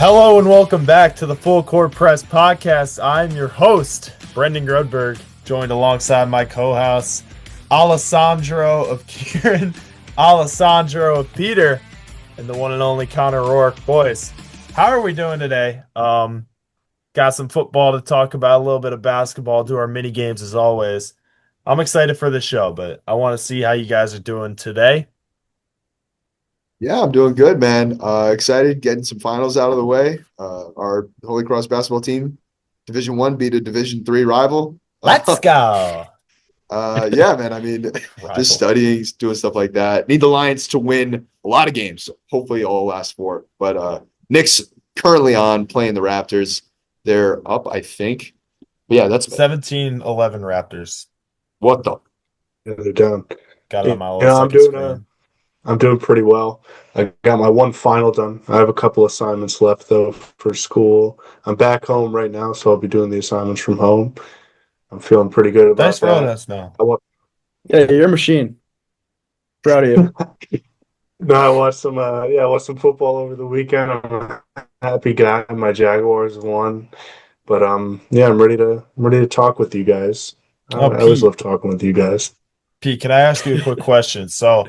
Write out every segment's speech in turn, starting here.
Hello and welcome back to the Full Court Press podcast. I'm your host, Brendan Grudberg, joined alongside my co-host, Alessandro of Kieran, Alessandro of Peter, and the one and only Conor Rourke. Boys, how are we doing today? Got some football to talk about, a little bit of basketball, do our mini games as always. I'm excited for the show, but I want to see how you guys are doing today. Yeah, I'm doing good, man. Excited getting some finals out of the way. Our Holy Cross basketball team, Division One, beat a Division Three rival. Let's go. Yeah, man. I mean, just studying, doing stuff like that. Need the Lions to win a lot of games. Hopefully, all last four. But Knicks currently on playing the Raptors. They're up, I think. But yeah, that's 17-11 Raptors. What the? Yeah, they're down. Got it on my little screen. I'm doing pretty well. I got my one final done. I have a couple assignments left, though, for school. I'm back home right now, so I'll be doing the assignments from home. I'm feeling pretty good about Thanks for that. letting us know. Yeah, you're a machine. Proud of you. No, I watched some football over the weekend. I'm a happy guy. My Jaguars won. But yeah, I'm ready to talk with you guys. I always love talking with you guys. Pete, can I ask you a quick question? So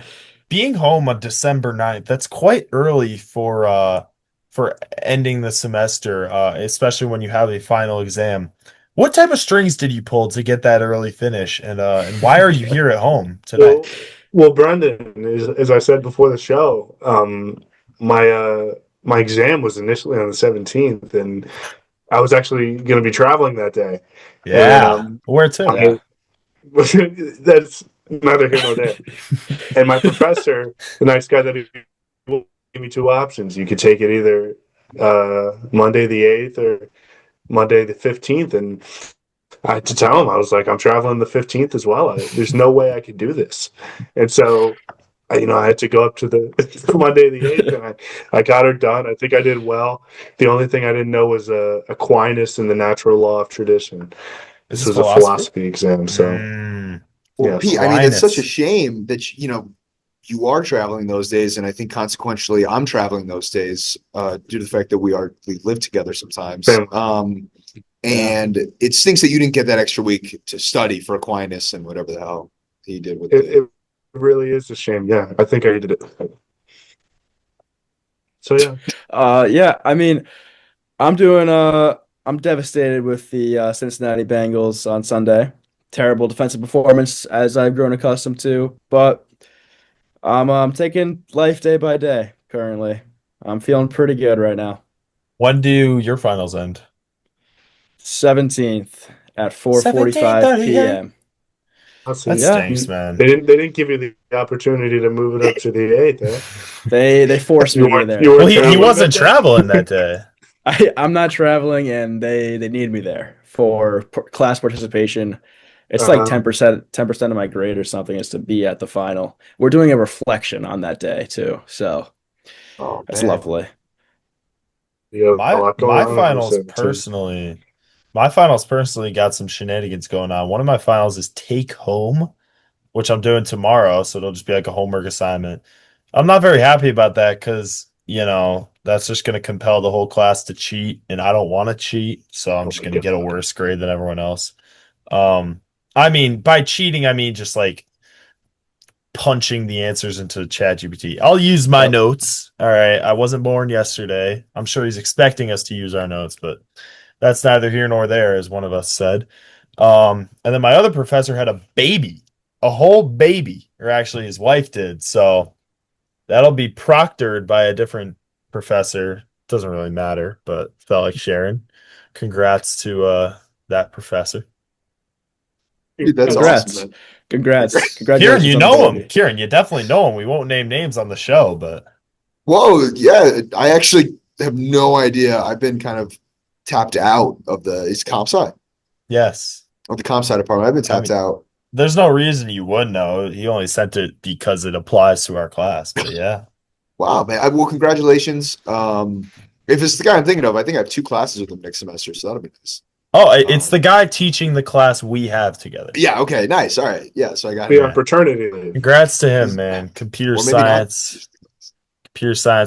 being home on December 9th, that's quite early for ending the semester, especially when you have a final exam. What type of strings did you pull to get that early finish, and why are you here at home today? Well, Brendan, as I said before the show, my exam was initially on the 17th, and I was actually going to be traveling that day. Yeah, where to? That's neither here nor there. And my professor, the nice guy that he gave me two options. You could take it either Monday the 8th or Monday the 15th. And I had to tell him, I was like, I'm traveling the 15th as well. There's no way I could do this. And so, I had to go up to the Monday the 8th, and I got her done. I think I did well. The only thing I didn't know was Aquinas and the natural law of tradition. This was a philosophy exam, so... Well, Pete, I mean, it's such a shame that, you are traveling those days, and I think consequentially I'm traveling those days due to the fact that we live together sometimes. And it stinks that you didn't get that extra week to study for Aquinas and whatever the hell he did with it. It really is a shame. Yeah, I think I did it. So, yeah. Yeah, I mean, I'm devastated with the Cincinnati Bengals on Sunday. Terrible defensive performance, as I've grown accustomed to, but I'm taking life day by day currently. I'm feeling pretty good right now. When do your finals end? 17th at 4:45 p.m. That stinks, man. They didn't give you the opportunity to move it up to the 8th, eh? They forced me to be there. Well, he wasn't traveling that day. I'm not traveling, and they need me there for class participation. It's like 10% of my grade or something is to be at the final. We're doing a reflection on that day too, so that's lovely. My finals personally got some shenanigans going on. One of my finals is take home, which I'm doing tomorrow, so it'll just be like a homework assignment. I'm not very happy about that because, that's just going to compel the whole class to cheat, and I don't want to cheat, so I'm just going to get a worse grade than everyone else. I mean, by cheating, I mean just like punching the answers into ChatGPT. I'll use my notes. All right. I wasn't born yesterday. I'm sure he's expecting us to use our notes, but that's neither here nor there, as one of us said. And then my other professor had a whole baby, or actually his wife did. So that'll be proctored by a different professor. Doesn't really matter, but felt like sharing. Congrats to that professor. Dude, that's awesome, man. Congrats. Kieran, you know him. Kieran, you definitely know him. We won't name names on the show, but... Whoa, yeah. I actually have no idea. I've been kind of tapped out of the comp sci. Yes. Of the comp sci department. I've been tapped out. There's no reason you would know. He only sent it because it applies to our class, but yeah. Wow, man. Well, congratulations. If it's the guy I'm thinking of, I think I have 2 classes with him next semester, so that'll be nice. Oh, it's the guy teaching the class we have together. Yeah, okay, nice. All right. Yeah, so I got it. Yeah, fraternity leave. Congrats to him, man. Computer science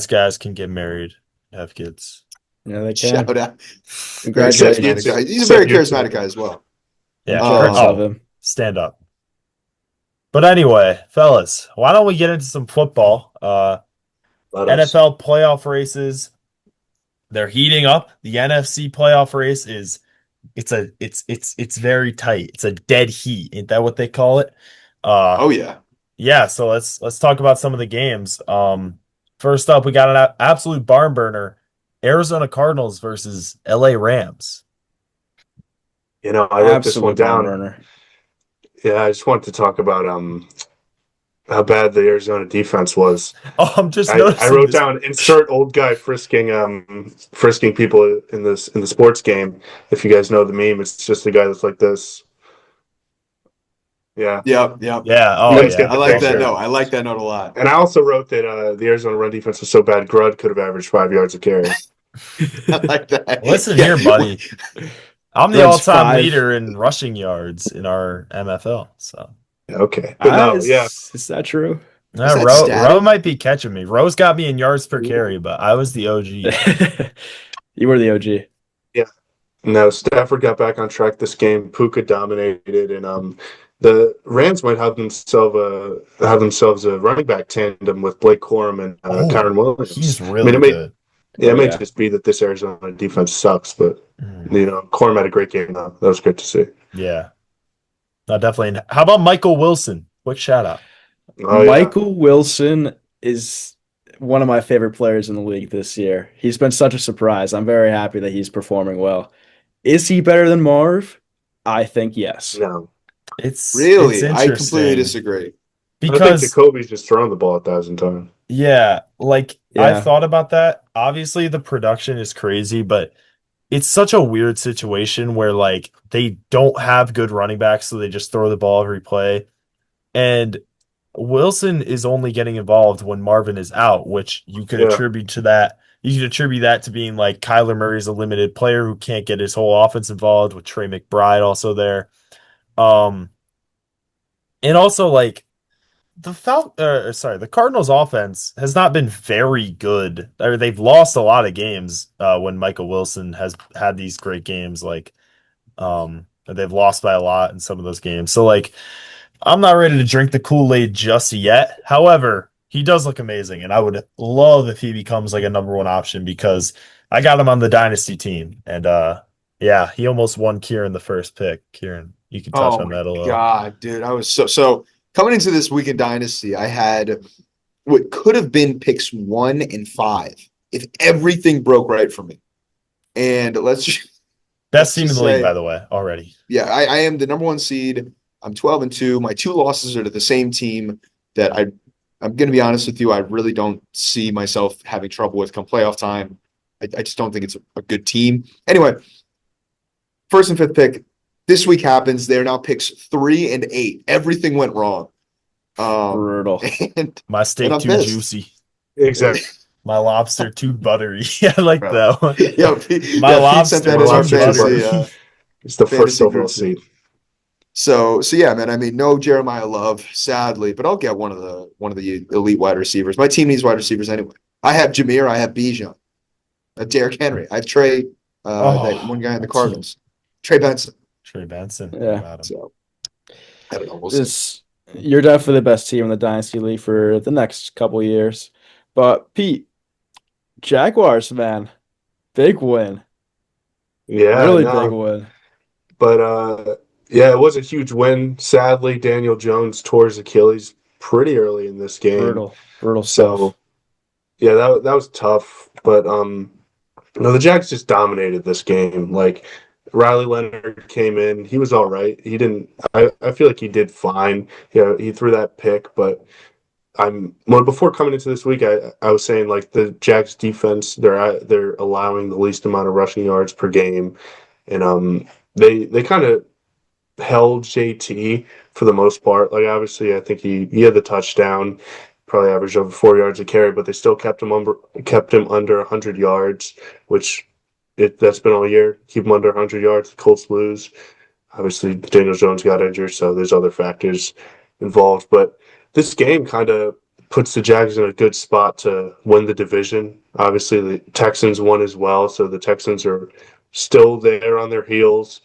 guys can get married, have kids. Yeah, they can. Shout out. Congratulations. He's a very charismatic guy as well. Yeah. Stand up. But anyway, fellas, why don't we get into some football? NFL playoff races. They're heating up. The NFC playoff race it's very tight. It's a dead heat. Ain't that what they call it? Oh yeah. Yeah, so let's talk about some of the games. First up, we got an absolute barn burner. Arizona Cardinals versus LA Rams. I wrote this one down. Yeah, I just wanted to talk about how bad the Arizona defense was. Oh, I'm just I wrote down insert old guy frisking people in the sports game. If you guys know the meme, it's just a guy that's like this. Yeah. Yeah. Oh, yeah. I like that note. I like that note a lot. And I also wrote that the Arizona run defense was so bad, Grud could have averaged 5 yards a carry. I like that. Listen here, buddy. I'm the all-time leader in rushing yards in our MFL. So okay, but is that true? Roe might be catching me. Roe's got me in yards per carry, but I was the OG. You were the OG. Yeah. No, Stafford got back on track this game. Puka dominated, and the Rams might have themselves a running back tandem with Blake Corum and Conor Williams. He's really good. Yeah, it may just be that this Arizona defense sucks, but Corum had a great game though. That was great to see. Yeah. No, definitely. How about Michael Wilson? Quick shout out. Michael Wilson is one of my favorite players in the league this year. He's been such a surprise. I'm very happy that he's performing well. Is he better than Marv? I think yes. No. It's I completely disagree. Because I think Jacoby's just thrown the ball 1,000 times. Yeah, I thought about that. Obviously, the production is crazy, but it's such a weird situation where they don't have good running backs, so they just throw the ball every play. And Wilson is only getting involved when Marvin is out, which you could attribute to that. You could attribute that to being Kyler Murray's a limited player who can't get his whole offense involved, with Trey McBride also there. And also the Cardinals offense has not been very good. They've lost a lot of games when Michael Wilson has had these great games. They've lost by a lot in some of those games. So I'm not ready to drink the Kool-Aid just yet. However, he does look amazing, and I would love if he becomes a number one option, because I got him on the dynasty team, and he almost won Kieran the first pick. Kieran, you can touch on that a little. God, dude, I was so coming into this week in dynasty. I had what could have been picks 1 and 5 if everything broke right for me. And best team in the league, by the way, already. Yeah, I am the number 1 seed. I'm 12-2. My 2 losses are to the same team that I'm going to be honest with you, I really don't see myself having trouble with come playoff time. I just don't think it's a good team. Anyway, 1st and 5th pick. This week happens. They're now picks 3 and 8. Everything went wrong. Brutal. My steak too pissed. Juicy. Exactly. My lobster too buttery. I like that one. My lobster sent that as our fantasy. It's the first overall seed. So yeah, man. I mean, no Jeremiah Love, sadly, but I'll get one of the elite wide receivers. My team needs wide receivers anyway. I have Jameer. I have Bijan. I have Derrick Henry. I have Trey. That one guy in the Cardinals. Trey Benson. Yeah. So I don't know. We'll see. You're definitely the best team in the Dynasty League for the next couple years. But Pete, Jaguars, man, big win. Yeah, really big win. But it was a huge win. Sadly, Daniel Jones tore his Achilles pretty early in this game. Brutal so, stuff. Yeah, that was tough. But the Jags just dominated this game. Riley Leonard came in. He was all right. He didn't. I feel like he did fine. He threw that pick, but before coming into this week, I was saying the Jags defense, they're allowing the least amount of rushing yards per game, and they kind of held JT for the most part. Obviously, I think he had the touchdown, probably averaged over 4 yards a carry, but they still kept him under 100 yards, which. That's been all year. Keep them under 100 yards. The Colts lose. Obviously, Daniel Jones got injured, so there's other factors involved. But this game kind of puts the Jags in a good spot to win the division. Obviously, the Texans won as well, so the Texans are still there on their heels.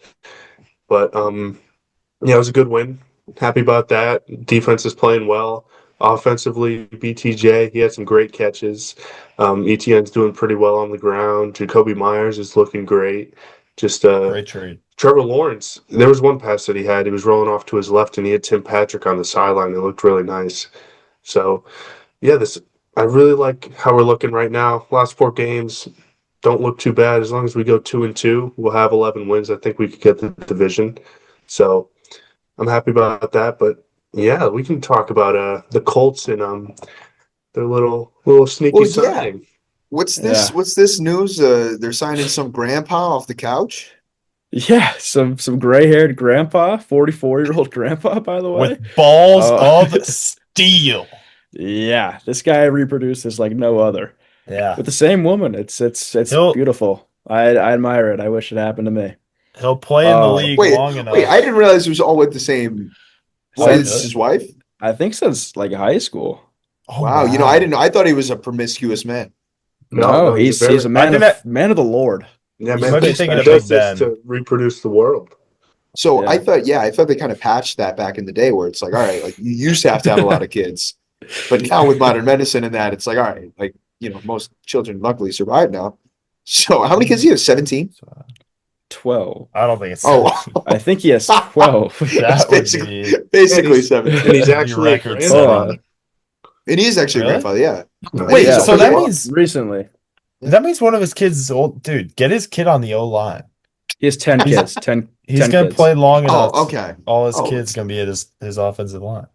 But yeah, it was a good win. Happy about that. Defense is playing well. Offensively, BTJ, he had some great catches. ETN's doing pretty well on the ground. Jacoby Myers is looking great. Just Great trade. Trevor Lawrence, there was one pass that he had. He was rolling off to his left, and he had Tim Patrick on the sideline. It looked really nice. So, yeah, I really like how we're looking right now. Last 4 games don't look too bad. As long as we go 2-2, we'll have 11 wins. I think we could get the division. So, I'm happy about that. But yeah, we can talk about the Colts and their little sneaky signing. Yeah. What's this news? They're signing some grandpa off the couch. Yeah, some gray-haired grandpa, 44-year-old grandpa, by the way, with balls of steel. Yeah, this guy reproduces like no other. Yeah, with the same woman. It's beautiful. I admire it. I wish it happened to me. He'll play in the league long enough. Wait, I didn't realize it was all with the same. Is his wife? I think since like high school. Oh, wow. I thought he was a promiscuous man. No, he's a man of the Lord. Yeah, man, does this to reproduce the world. So I thought they kind of patched that back in the day where it's like, all right, like you used to have a lot of kids, but now with modern medicine and that, it's like, all right, like, most children luckily survive now. So how many kids do you have? 17? 12. I don't think it's 17. I think he has 12. That's basically 17. And he's actually a grandfather. And he is actually a grandfather, yeah. Wait, so that means recently. That means one of his kids is old. Dude, get his kid on the O-line. He has 10 kids. He's going to play long enough. Oh, okay. All his kids going to be at his offensive line.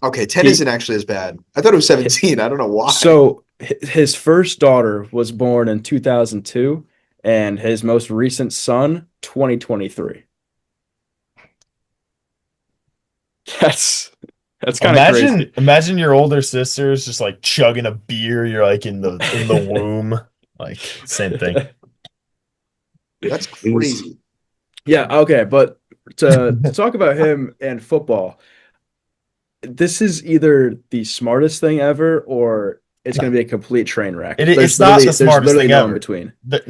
Okay, 10 isn't actually as bad. I thought it was 17. I don't know why. So his first daughter was born in 2002, and his most recent son, 2023. That's kind of crazy. Imagine your older sister is just like chugging a beer. You're like in the womb. Like, same thing. That's crazy. Yeah, okay, but to talk about him and football, this is either the smartest thing ever or it's going to be a complete train wreck. It's not the smartest thing ever. In between. They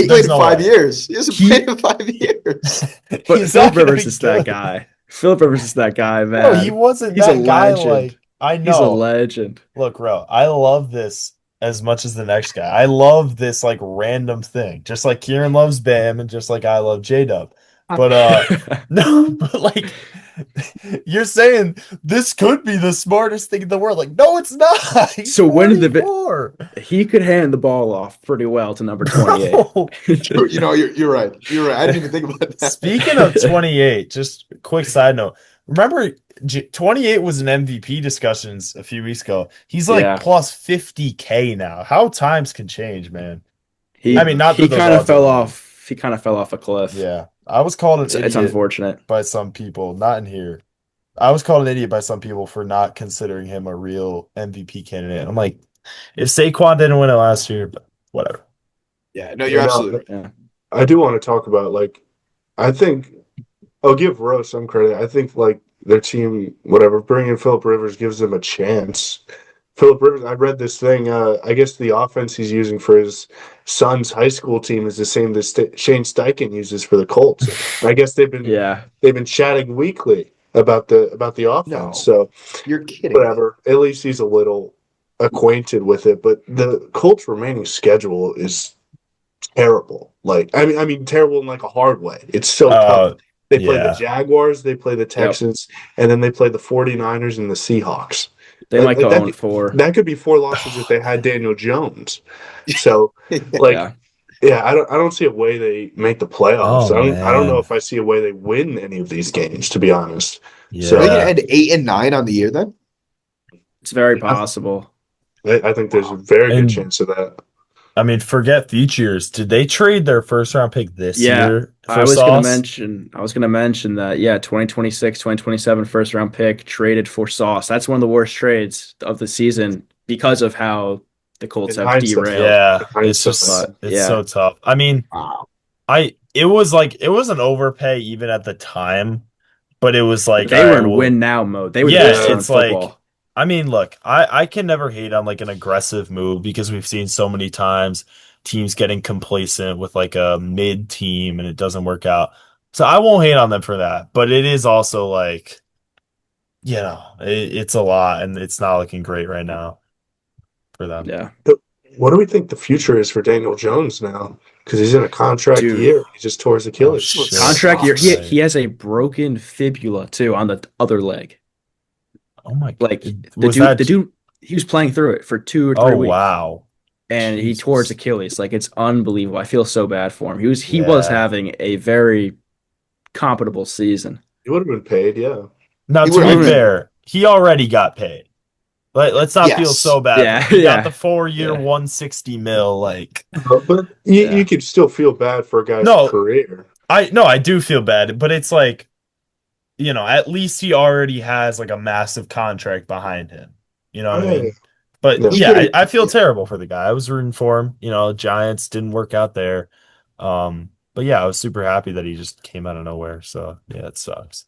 played in 5 years. He hasn't played in 5 years. But Philip Rivers is that guy. Philip Rivers is that guy, man. No, he wasn't that guy. Like, I know. He's a legend. Look, bro, I love this as much as the next guy. I love this like random thing. Just like Kieran loves Bam and just like I love J-Dub. But no, but like you're saying this could be the smartest thing in the world. Like, no, it's not. So when he could hand the ball off pretty well to number 28. No. You're right. You're right. I didn't even think about that. Speaking of 28, just a quick side note. Remember 28 was in MVP discussions a few weeks ago. He's like plus 50K now. How times can change, man. He kind of fell off. He kind of fell off a cliff. Yeah. I was called an idiot. It's unfortunate by some people, not in here. I was called an idiot by some people for not considering him a real MVP candidate. I'm like, if Saquon didn't win it last year, but whatever. Yeah, no, you're absolutely right. Yeah. I do want to talk about, like, I think I'll give Rose some credit. I think, like, their team, whatever, bringing Philip Rivers gives them a chance. Philip Rivers, I read this thing. I guess the offense he's using for his son's high school team is the same that Shane Steichen uses for the Colts. I guess they've been chatting weekly about the offense. No, so you're kidding. Whatever. At least he's a little acquainted with it. But the Colts' remaining schedule is terrible. Like, I mean, terrible in like a hard way. It's so tough. They play the Jaguars, they play the Texans, and then they play the 49ers and the Seahawks. They might go 0-4. That could be 4 losses if they had Daniel Jones. So, I don't see a way they make the playoffs. I don't know if I see a way they win any of these games, to be honest. Yeah. So they can end 8-9 on the year then? It's very possible. I think there's a very good chance of that. I mean, forget future years. Did they trade their first round pick this year? I was going to mention that. 2026, 2027 first round pick traded for Sauce. That's one of the worst trades of the season because of how the Colts have derailed. Yeah, it's so tough. I mean, it was an overpay even at the time, but it was like they were in win now mode. They were it's like I mean, look, I can never hate on like an aggressive move because we've seen so many times teams getting complacent with like a mid team and it doesn't work out. So I won't hate on them for that. But it is also like, it's a lot and it's not looking great right now for them. Yeah. What do we think the future is for Daniel Jones now? Because he's in a contract year. He just tore his Achilles. Contract year. He has a broken fibula too on the other leg. Oh my God. Like the dude, he was playing through it for 2 or 3 weeks. Wow. And he tore his Achilles. Like, it's unbelievable. I feel so bad for him. He was having a very compatible season. He would have been paid, yeah. Now, to be fair, he already got paid. Let's not feel so bad. Yeah, he got the 4-year, $160 million. Like, but you could still feel bad for a guy's career. I do feel bad, but it's like, at least he already has like a massive contract behind him. You know what I mean? But I feel terrible for the guy. I was rooting for him. Giants didn't work out there. But yeah, I was super happy that he just came out of nowhere. So yeah, it sucks.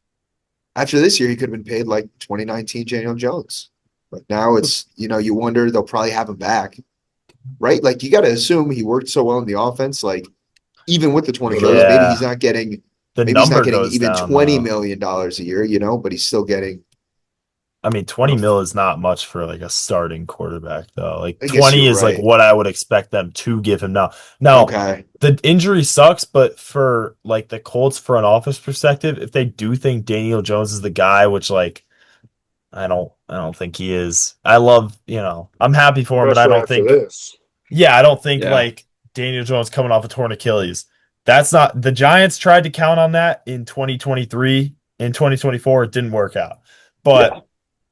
After this year, he could have been paid like 2019 Daniel Jones. But now it's, you wonder they'll probably have him back, right? Like, you got to assume he worked so well in the offense. Like, even with the 20 kills, maybe he's not getting even $20 million a year, but he's still getting. I mean, 20 mil is not much for like a starting quarterback, though. Like 20 is like what I would expect them to give him now. Now, the injury sucks, but for like the Colts front office perspective, if they do think Daniel Jones is the guy, which like I don't think he is. I love, I'm happy for him, but I don't think. I don't think like Daniel Jones coming off a torn Achilles. That's not the Giants tried to count on that in 2023. In 2024, it didn't work out. But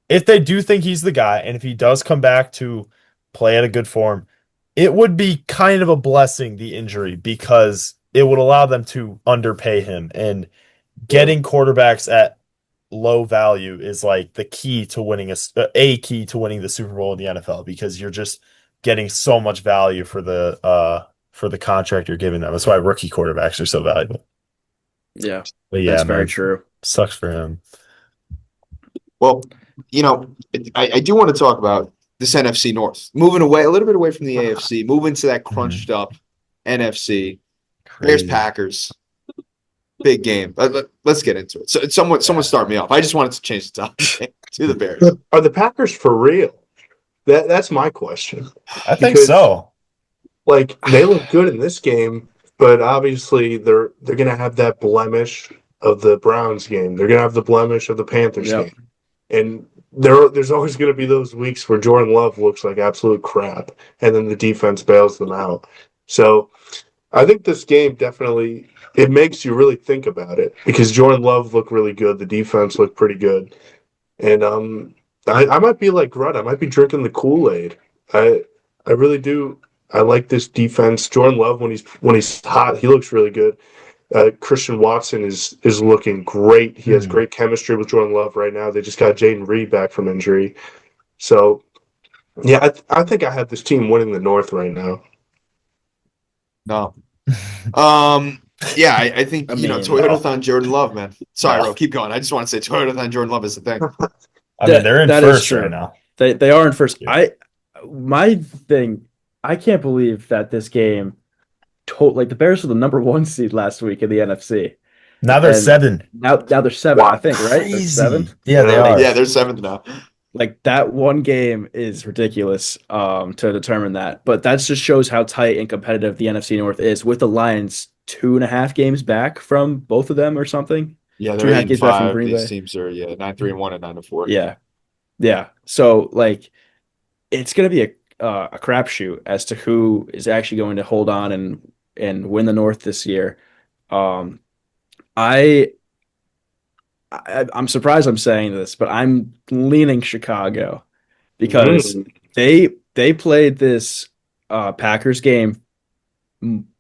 if they do think he's the guy, and if he does come back to play at a good form, it would be kind of a blessing, the injury, because it would allow them to underpay him. And getting quarterbacks at low value is like the key to winning a key to winning the Super Bowl in the NFL, because you're just getting so much value for the contract you're giving them. That's why rookie quarterbacks are so valuable. Yeah, but that's very true. Sucks for him. Well, I do want to talk about this NFC North, moving away a little bit away from the AFC, moving to that crunched up NFC. Bears Packers. Big game. Let's get into it. So someone start me off. I just wanted to change the topic to the Bears. Are the Packers for real? That's my question. I think so. Like, they look good in this game, but obviously they're going to have that blemish of the Browns game. They're going to have the blemish of the Panthers game. And there's always going to be those weeks where Jordan Love looks like absolute crap, and then the defense bails them out. So I think this game definitely, it makes you really think about it, because Jordan Love looked really good. The defense looked pretty good. And I might be like Grutt. I might be drinking the Kool-Aid. I really do. I like this defense. Jordan Love, when he's hot, he looks really good. Christian Watson is looking great. He has great chemistry with Jordan Love right now. They just got Jaden Reed back from injury. So, yeah, I think I have this team winning the North right now. No. Yeah, I think, Toyotathon Jordan Love, man. Sorry, Ro, keep going. I just want to say Toyotathon Jordan Love is the thing. I mean, they're in first right now. They are in first. My thing, I can't believe that this game, like the Bears were the number 1 seed last week in the NFC. Now they're 7. Now they're 7, I think, right? They're 7. Yeah, they are. Yeah, they're 7th now. Like, that one game is ridiculous to determine that. But that just shows how tight and competitive the NFC North is, with the Lions 2.5 games back from both of them or something. Yeah, they're 2.5 games back from Green Bay. These teams are 9-3-1 and 9-4. Yeah. So like, it's gonna be a crapshoot as to who is actually going to hold on and win the North this year. I'm surprised I'm saying this, but I'm leaning Chicago, because they played this Packers game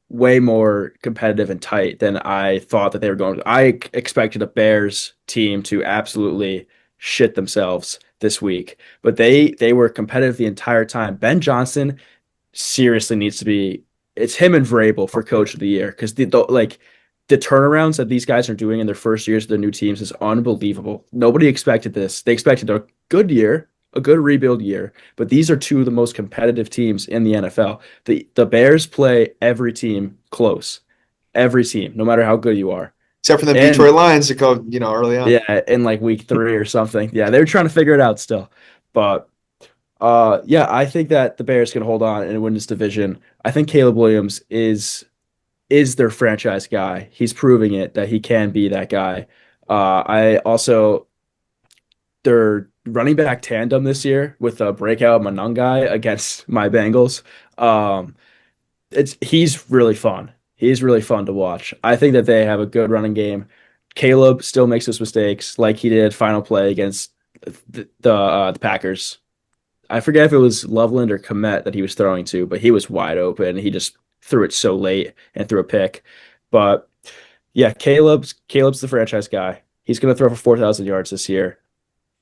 way more competitive and tight than I thought that they were going to. I expected a Bears team to absolutely shit themselves this week, but they were competitive the entire time. Ben Johnson seriously needs to be. It's him and Vrabel for Coach of the Year, because the turnarounds that these guys are doing in their first years of their new teams is unbelievable. Nobody expected this. They expected a good year a good rebuild year, but these are two of the most competitive teams in the NFL. The Bears play every team close, every team, no matter how good you are. Except for the And Detroit Lions to go, early on. yeah, in like week 3 or something. Yeah, they're trying to figure it out still. But yeah, I think that the Bears can hold on and win this division. I think Caleb Williams is their franchise guy. He's proving it that he can be that guy. I also their running back tandem this year with a breakout Manungai against my Bengals. He's really fun. He's really fun to watch. I think that they have a good running game. Caleb still makes his mistakes, like he did final play against the Packers. I forget if it was Loveland or Komet that he was throwing to, but he was wide open. He just threw it so late and threw a pick. But yeah, Caleb's the franchise guy. He's going to throw for 4,000 yards this year.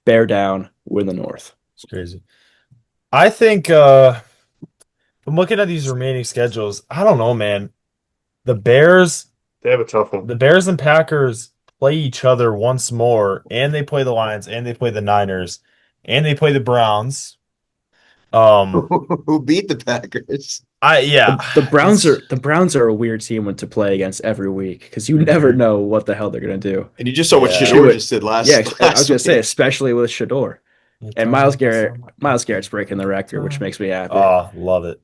Bear down, win the North. It's crazy. I think I'm looking at these remaining schedules. I don't know, man. The Bears, they have a tough one. The Bears and Packers play each other once more, and they play the Lions, and they play the Niners, and they play the Browns. Who beat the Packers? The Browns are a weird team to play against every week because you never know what the hell they're gonna do. And you just saw what Shador just did last. Yeah, I was gonna say, especially with Shador. And Myles Garrett's breaking the record, which makes me happy. Oh, love it.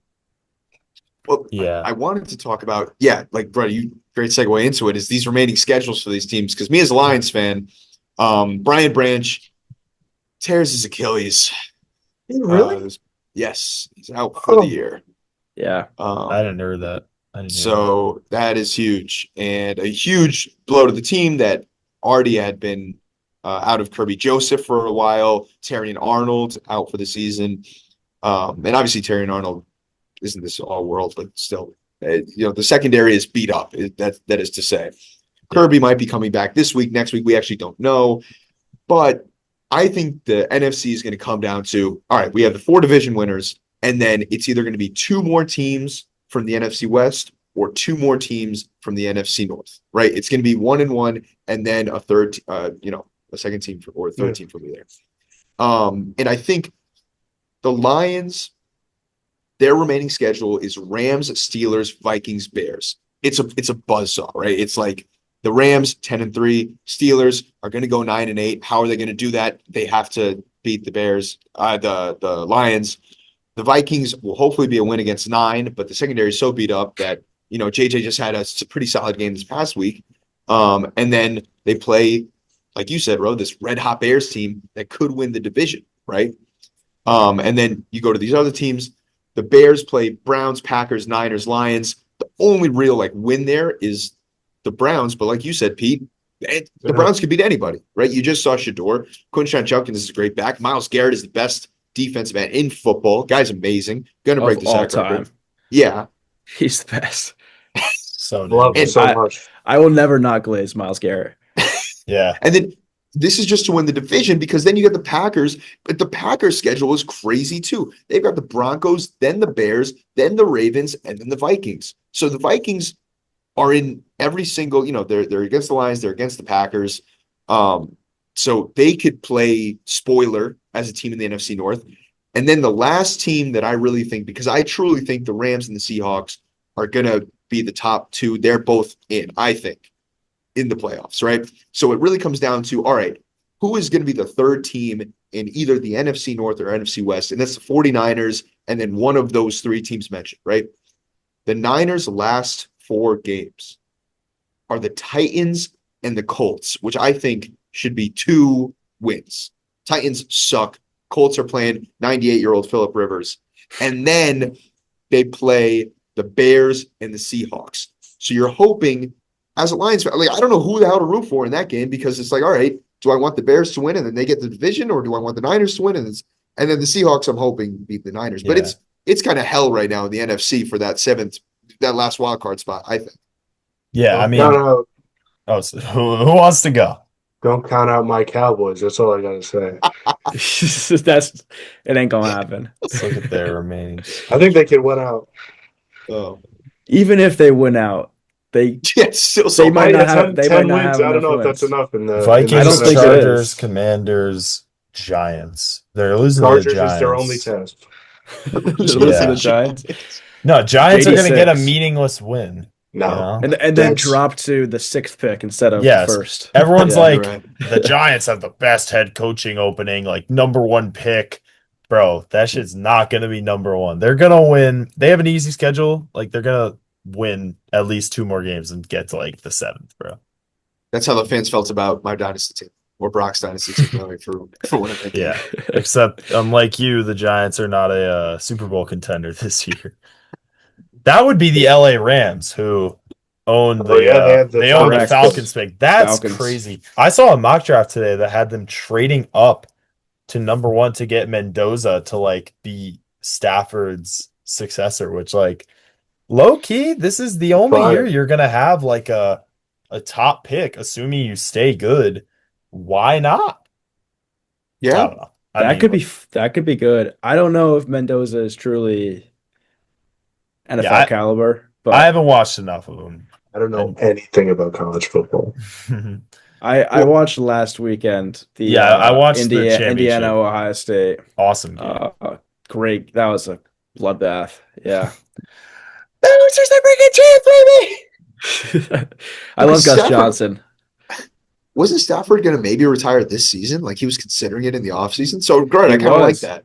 Well, yeah, I wanted to talk about, like, brother, great segue into it, is these remaining schedules for these teams. Because me as a Lions fan, Brian Branch tears his Achilles. Really? Yes, he's out for the year. Yeah. I didn't hear that. That is huge, and a huge blow to the team that already had been out of Kirby Joseph for a while. Terrion Arnold out for the season. And obviously Terrion Arnold isn't this all world, but still, the secondary is beat up. That is to say. Kirby might be coming back this week. Next week, we actually don't know. But I think the NFC is going to come down to, all right, we have the 4 division winners, and then it's either going to be 2 more teams from the NFC West or 2 more teams from the NFC North, right? It's going to be 1 and 1, and then a third, a second team or a third team from there. And I think the Lions, their remaining schedule is Rams, Steelers, Vikings, Bears. It's a buzzsaw, right? It's like the Rams 10-3, Steelers are going to go 9-8. How are they going to do that? They have to beat the Bears, the Lions. The Vikings will hopefully be a win against 9, but the secondary is so beat up that JJ just had a pretty solid game this past week. And then they play, like you said, Ro, this red hot Bears team that could win the division, right? And then you go to these other teams. The Bears play Browns, Packers, Niners, Lions. The only real win there is the Browns, but like you said, Pete, the Browns can beat anybody, right? You just saw Shador. Quinshon Judkins is a great back. Myles Garrett is the best defensive end in football. Guy's amazing. Going to break the sack record. Yeah. He's the best. Love him so much. I will never not glaze Myles Garrett. Yeah. And then this is just to win the division, because then you get the Packers, but the Packers schedule is crazy too. They've got the Broncos, then the Bears, then the Ravens, and then the Vikings. So the Vikings are in every single, they're against the Lions, they're against the Packers. So they could play spoiler as a team in the NFC North. And then the last team that I really think, because I truly think the Rams and the Seahawks are going to be the top 2. They're both I think, in the playoffs, right? So it really comes down to, all right, who is going to be the third team in either the NFC North or NFC West? And that's the 49ers, and then one of those 3 teams mentioned, right? The Niners' last 4 games are the Titans and the Colts, which I think should be 2 wins. Titans suck. Colts are playing 98-year-old Phillip Rivers. And then they play the Bears and the Seahawks. So you're hoping, as a Lions fan, I don't know who the hell to root for in that game, because it's like, all right, do I want the Bears to win and then they get the division, or do I want the Niners to win and then the Seahawks, I'm hoping, beat the Niners. But it's kind of hell right now in the NFC for that last wild card spot, I think. Yeah, I mean, so who wants to go? Don't count out my Cowboys. That's all I gotta say. It ain't gonna happen. Let's look at their remaining. I think they can win out. Oh, even if they win out, they might not have. They 10 might not wins. have. I don't know if wins. that's enough in the Vikings, I don't think Chargers, Commanders, Giants. They're losing to the Chargers Giants. is their only test. They're losing to the Giants. No, Giants are going to get a 86. meaningless win. No. You know? And then drop to the 6th pick instead of Yes. first. Everyone's Yeah, like, right. the Giants have the best head coaching opening, like #1 pick. Bro, that shit's not going to be #1. They're going to win. They have an easy schedule. Like, they're going to win at least 2 more games and get to, like, the 7th, bro. That's how the fans felt about my dynasty team or Brock's dynasty team for whatever. Yeah, except unlike you, the Giants are not a Super Bowl contender this year. That would be the LA Rams who own they own the Falcons pick. That's crazy. I saw a mock draft today that had them trading up to #1 to get Mendoza to like be Stafford's successor, which like low key, this is the only year you're gonna have like a top pick, assuming you stay good. Why not? Yeah, I don't know. That could be good. I don't know if Mendoza is truly NFL caliber, but I haven't watched enough of him. I don't know anything about college football. I watched last weekend. I watched the championship. Indiana Ohio State. Awesome game. Great. That was a bloodbath. Yeah. I love Gus Johnson. Wasn't Stafford going to maybe retire this season? Like he was considering it in the offseason. So great, I kind of like that.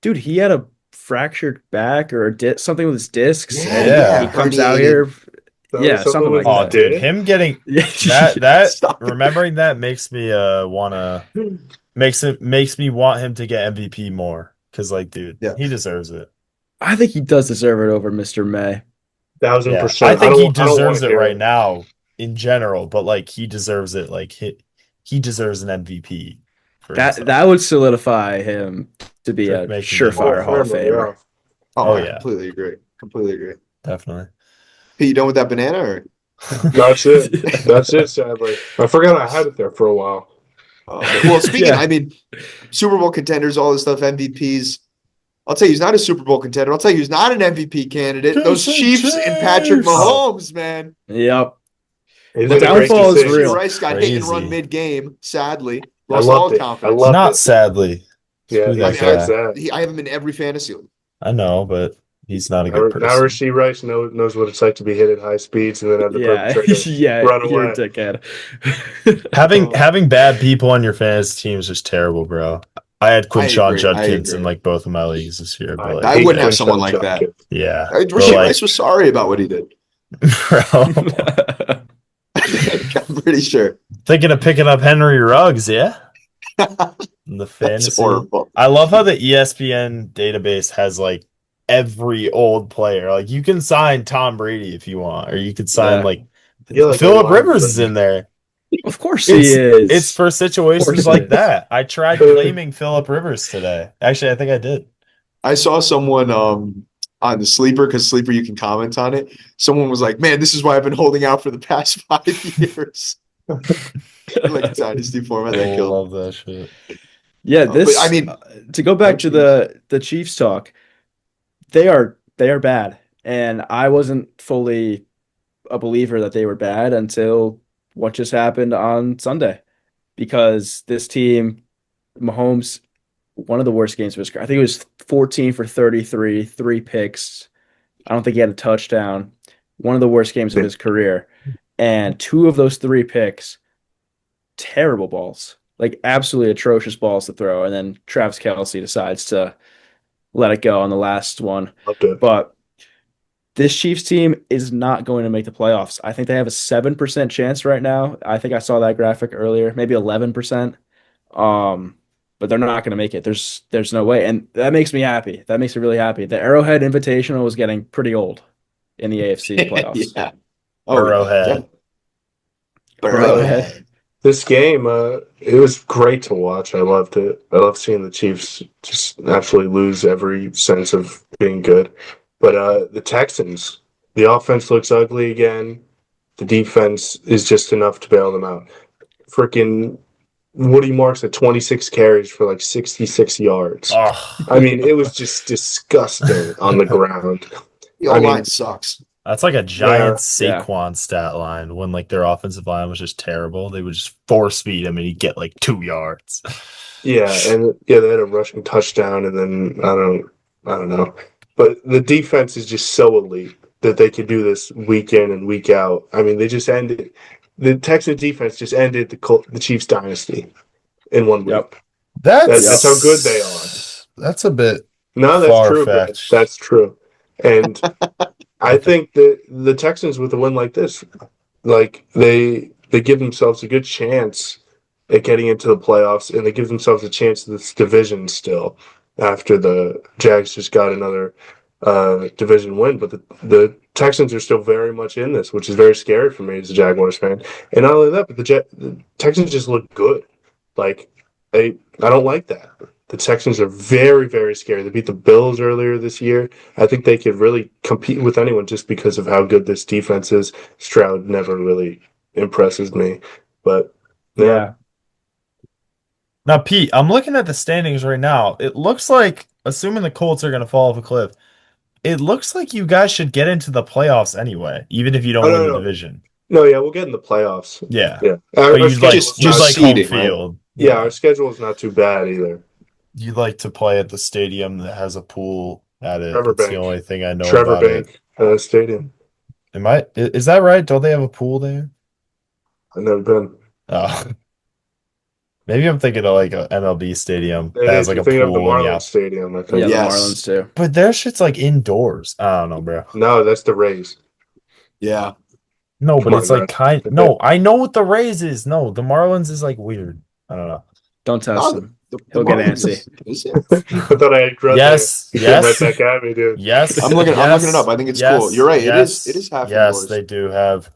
Dude, he had a fractured back or something with his discs. Yeah. He comes out here. Yeah, something like that. Oh, dude, him getting that remembering that makes me makes me want him to get MVP more. Because like, dude, he deserves it. I think he does deserve it over Mr. May. 1000%. I think he deserves it right now in general, but like he deserves it. Like he deserves an MVP. That would solidify him to be a surefire Hall of Famer. Oh yeah, completely agree. Definitely. Pete, you done with that banana? Or? That's it. Sadly, I forgot I had it there for a while. Well, speaking, I mean, Super Bowl contenders, all this stuff, MVPs. I'll tell you, he's not a Super Bowl contender. I'll tell you, he's not an MVP candidate. Those Chiefs and Patrick Mahomes, man. Yep. The downfall is real. Rice got hit and run mid-game. Sadly, lost all confidence. Not sadly. Yeah, I have him in every fantasy league. I know, but he's not a good person. Now Rasheed Rice knows what it's like to be hit at high speeds and then have the perpetrator run away. You're a dickhead. having bad people on your fantasy team is just terrible, bro. I had Quinshon Judkins in like both of my leagues this year. But I wouldn't have someone like that. Yeah. Rasheed Rice was sorry about what he did. Bro. I'm pretty sure. Thinking of picking up Henry Ruggs, yeah? In the fantasy. That's horrible. I love how the ESPN database has like every old player. Like you can sign Tom Brady if you want, or you could sign like Phillip Rivers is in there. Of course he is. It's for situations like that. I tried claiming Phillip Rivers today. Actually, I think I did. I saw someone on the Sleeper, because Sleeper you can comment on it. Someone was like, "Man, this is why I've been holding out for the past 5 years." Like dynasty format. I love that shit. Yeah, I mean, to go back to the Chiefs talk, they are bad, and I wasn't fully a believer that they were bad until what just happened on Sunday, because this team, Mahomes, one of the worst games of his career. I think it was 14 for 33, 3 picks. I don't think he had a touchdown. One of the worst games of his career. And 2 of those 3 picks, terrible balls, like absolutely atrocious balls to throw. And then Travis Kelce decides to let it go on the last one. But this Chiefs team is not going to make the playoffs. I think they have a 7% chance right now. I think I saw that graphic earlier, maybe 11%. But they're not going to make it. There's no way. And that makes me happy. That makes me really happy. The Arrowhead Invitational was getting pretty old in the AFC playoffs. Yeah. Arrowhead. This game, it was great to watch. I loved it. I love seeing the Chiefs just absolutely lose every sense of being good. But the Texans, the offense looks ugly again. The defense is just enough to bail them out. Freaking Woody Marks at 26 carries for like 66 yards. I mean, it was just disgusting on the ground. The O-line sucks. That's like a giant Saquon stat line when like their offensive line was just terrible. They would just force feed him and he'd get like 2 yards. Yeah, and they had a rushing touchdown, and then I don't know, but the defense is just so elite that they could do this week in and week out. I mean, they just ended the Texans defense just ended the Chiefs dynasty in 1 week. Yep. That's how good they are. That's a bit No, that's true, Brett. far-fetched. That's true. And I think that the Texans with a win like this, like they give themselves a good chance at getting into the playoffs, and they give themselves a chance at this division still after the Jags just got another division win. But the Texans are still very much in this, which is very scary for me as a Jaguars fan. And not only that, but the Texans just look good. Like I don't like that. The Texans are very, very scary. They beat the Bills earlier this year. I think they could really compete with anyone just because of how good this defense is. Stroud never really impresses me, but yeah. Now, Pete, I'm looking at the standings right now. It looks like, assuming the Colts are going to fall off a cliff, it looks like you guys should get into the playoffs anyway, even if you don't win the division. No, yeah, we'll get in the playoffs. Yeah. But you'd like home field. Right? Yeah, our schedule is not too bad either. You'd like to play at the stadium that has a pool at it. Trevor That's Bank. the only thing I know Trevor about Bank it. Stadium. Is that right? Don't they have a pool there? I've never been. Oh. Maybe I'm thinking of like an MLB stadium that has like a pool. Of the Marlins Stadium, I think. Yeah, the Marlins too. But their shit's like indoors. I don't know, bro. No, that's the Rays. Yeah. No, but it's like No, I know what the Rays is. No, the Marlins is like weird. I don't know. Don't test him. He'll get antsy. I thought I had grudge. Yes. Right back at me, dude. Yes. I'm looking it up. I think it's cool. You're right. It is half indoors. Yes, they do have.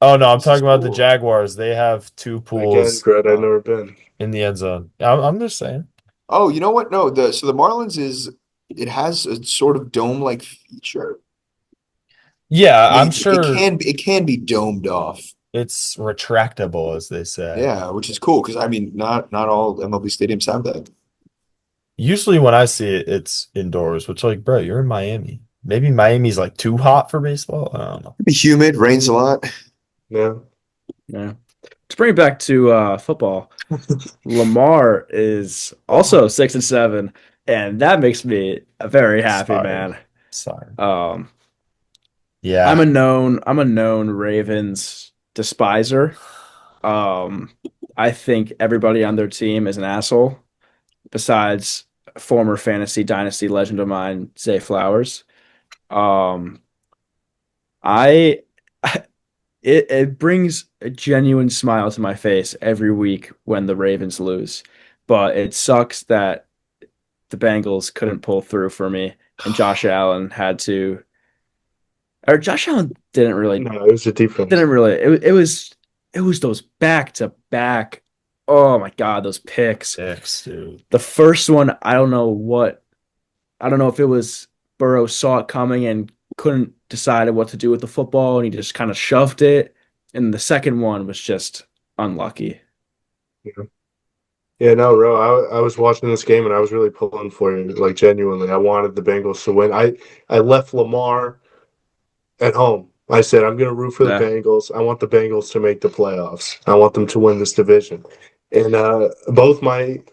Oh no, I'm talking about the Jaguars. They have two pools. Again, I've never been in the end zone. I'm just saying. Oh, you know what? No, the Marlins it has a sort of dome-like feature. Yeah, I'm sure it can be domed off. It's retractable, as they say. Yeah, which is cool because I mean, not all MLB stadiums have that. Usually, when I see it, it's indoors. Which, like, bro, you're in Miami. Maybe Miami's like too hot for baseball. I don't know. It'd be humid, rains a lot. Yeah. To bring it back to football, Lamar is also 6-7, and that makes me very happy, man. Sorry. Yeah. I'm a known Ravens despiser. I think everybody on their team is an asshole, besides former fantasy dynasty legend of mine, Zay Flowers. It brings a genuine smile to my face every week when the Ravens lose, but it sucks that the Bengals couldn't pull through for me, and Josh Allen had to. Or Josh Allen didn't really. No, it was the defense. Didn't really. It was those back-to-back. Oh my God, those picks. Dude. The first one, I don't know if it was Burrow saw it coming and couldn't decide what to do with the football, and he just kind of shoved it. And the second one was just unlucky. Yeah, no, Ro, I was watching this game and I was really pulling for you, like genuinely. I wanted the Bengals to win. I left Lamar at home. I said, I'm going to root for the Bengals. I want the Bengals to make the playoffs. I want them to win this division. And everything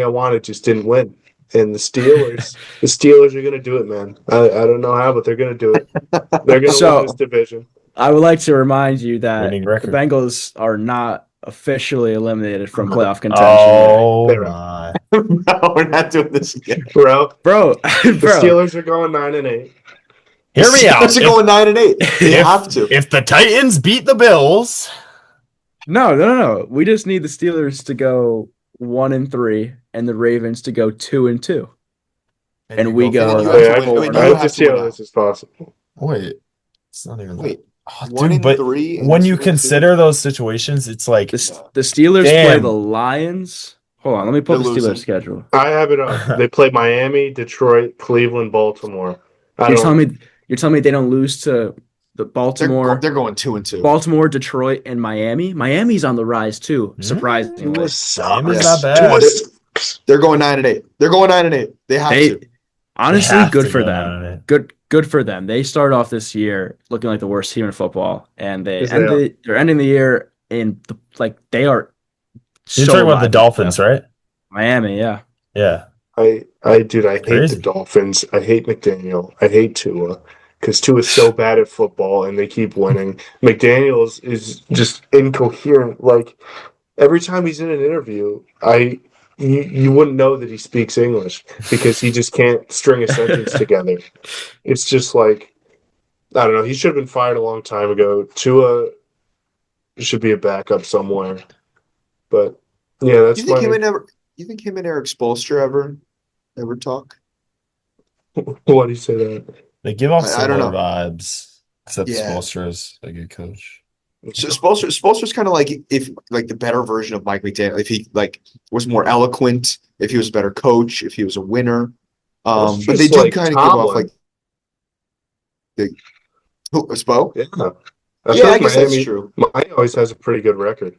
I wanted just didn't win. And the Steelers are going to do it, man. I don't know how, but they're going to do it. They're going to win this division. I would like to remind you that the Bengals are not officially eliminated from playoff contention. Oh, my. No, we're not doing this again. Bro. The Steelers are going 9-8. Hear me out. They're going 9-8. They have to. If the Titans beat the Bills. No. We just need the Steelers to go 1-3 and the Ravens to go 2-2. And we go. I have to see how this is possible. Wait. It's not even. Wait. Oh, dude, but when you consider those situations, it's like the Steelers play the Lions. Hold on, let me pull the Steelers schedule. I have it up. They play Miami, Detroit, Cleveland, Baltimore. You're telling me they don't lose to the Baltimore? They're going 2-2. Baltimore, Detroit, and Miami. Miami's on the rise too. Surprisingly, Miami's not bad. They're going 9-8. They're going 9-8. They have to. Honestly, good for them. Good for them. They start off this year looking like the worst team in football, and they're ending the year in they are. You're talking about the Dolphins, right? Miami, yeah. Yeah, I dude, I hate the crazy. Dolphins. I hate McDaniel. I hate Tua because Tua's so bad at football and they keep winning. McDaniels is just incoherent. Like every time he's in an interview, you wouldn't know that he speaks English because he just can't string a sentence together. It's just like I don't know. He should have been fired a long time ago. Tua should be a backup somewhere. But yeah, Do that's you think him my. and ever? You think him and Eric Spoelstra ever talk? Why do you say that? They give off I don't similar know. vibes, except Yeah. Spoelstra is a good coach. So Spoelstra's kind of like if like the better version of Mike McDaniel, if he like was more eloquent, if he was a better coach, if he was a winner. That's But they just do like kind of give off Tomlin. like the who, Spo? Yeah. I Yeah, feel I like guess that's true. Miami always has a pretty good record.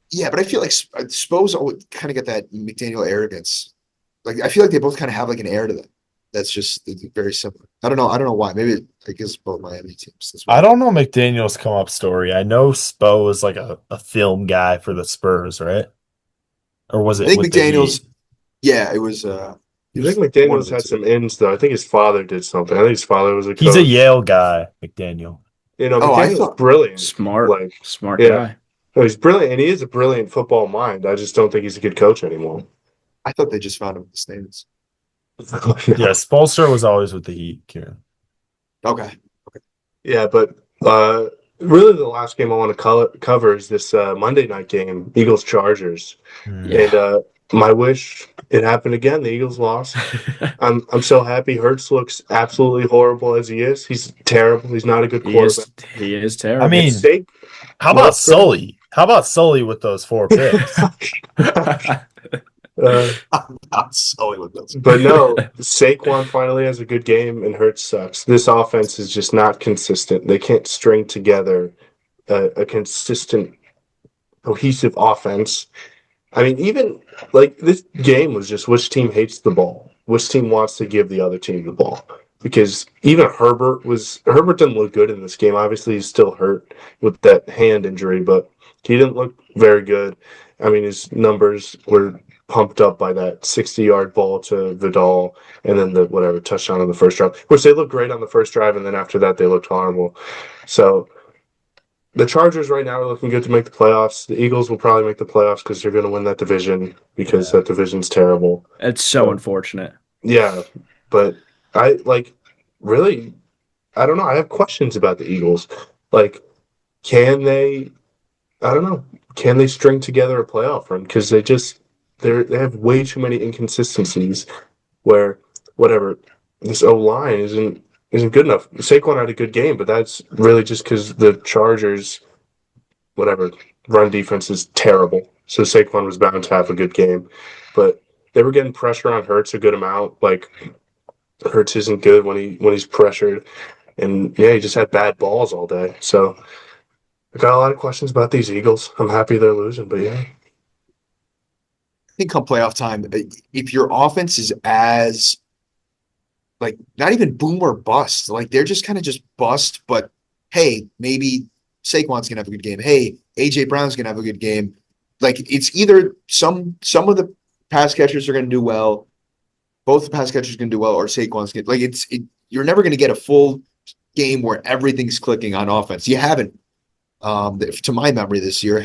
Yeah, but I feel like Spo's kind of get that McDaniel arrogance. Like I feel like they both kind of have like an air to them. That's just very similar. I don't know. I don't know why. Maybe I guess both Miami teams. That's I why. don't know McDaniel's come up story. I know Spo was like a film guy for the Spurs, right? Or was I it think with the Heat? McDaniel's. Yeah, it was. I think One of McDaniel's the had two. some ins though. I think his father did something. I think his father was a He's a coach. Yale guy, McDaniel. Oh, I McDaniel's thought. brilliant. Smart, Like, smart yeah, guy. no, he's brilliant, and he is a brilliant football mind. I just don't think he's a good coach anymore. I thought they just found him with the States. Yeah, Spoelstra was always with the Heat, Kieran. Okay. Yeah, but really, the last game I want to cover is this Monday night game, Eagles Chargers, Hmm. and my wish it happened again. The Eagles lost. I'm so happy. Hurts looks absolutely horrible as he is. He's terrible. He's not a good quarterback. He is I terrible. mean, how about Sully? How about Sully with those 4 picks? I'm not solid with those. But no, Saquon finally has a good game, and Hurts sucks. This offense is just not consistent. They can't string together a consistent, cohesive offense. I mean, even like this game was just which team hates the ball, which team wants to give the other team the ball. Because even Herbert didn't look good in this game. Obviously, he's still hurt with that hand injury, but he didn't look very good. I mean, his numbers were pumped up by that 60-yard ball to Vidal and then the whatever touchdown on the first drive, which they looked great on the first drive, and then after that they looked horrible. So the Chargers right now are looking good to make the playoffs. The Eagles will probably make the playoffs because they're going to win that division because that division's terrible. It's so unfortunate. Yeah, but I like really, I don't know. I have questions about the Eagles. Like, can they? I don't know. Can they string together a playoff run? Because they have way too many inconsistencies. Where whatever this O line isn't good enough. Saquon had a good game, but that's really just because the Chargers whatever run defense is terrible. So Saquon was bound to have a good game, but they were getting pressure on Hurts a good amount. Like Hurts isn't good when he's pressured, and yeah, he just had bad balls all day. So I got a lot of questions about these Eagles. I'm happy they're losing, but yeah. I think come playoff time, if your offense is as like not even boom or bust, like they're just kind of just bust, but hey, maybe Saquon's gonna have a good game. Hey, AJ Brown's gonna have a good game. Like it's either some of the pass catchers are gonna do well, both the pass catchers are gonna do well, or Saquon's gonna like you're never gonna get a full game where everything's clicking on offense. You haven't, to my memory this year,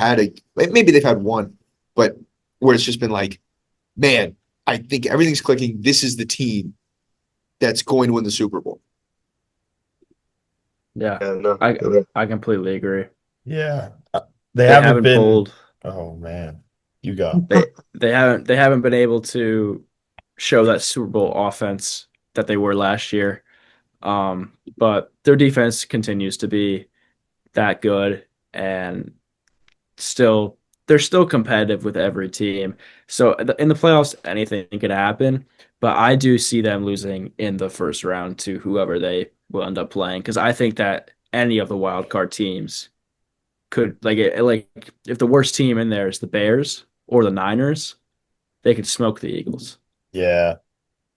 maybe they've had one, but where it's just been like, man, I think everything's clicking. This is the team that's going to win the Super Bowl. Yeah, no, I completely agree. Yeah. They haven't haven't been pulled. Oh man. You go. They haven't been able to show that Super Bowl offense that they were last year. But their defense continues to be that good, and they're still competitive with every team. So in the playoffs, anything could happen. But I do see them losing in the first round to whoever they will end up playing, because I think that any of the wild card teams could like if the worst team in there is the Bears or the Niners, they could smoke the Eagles. Yeah.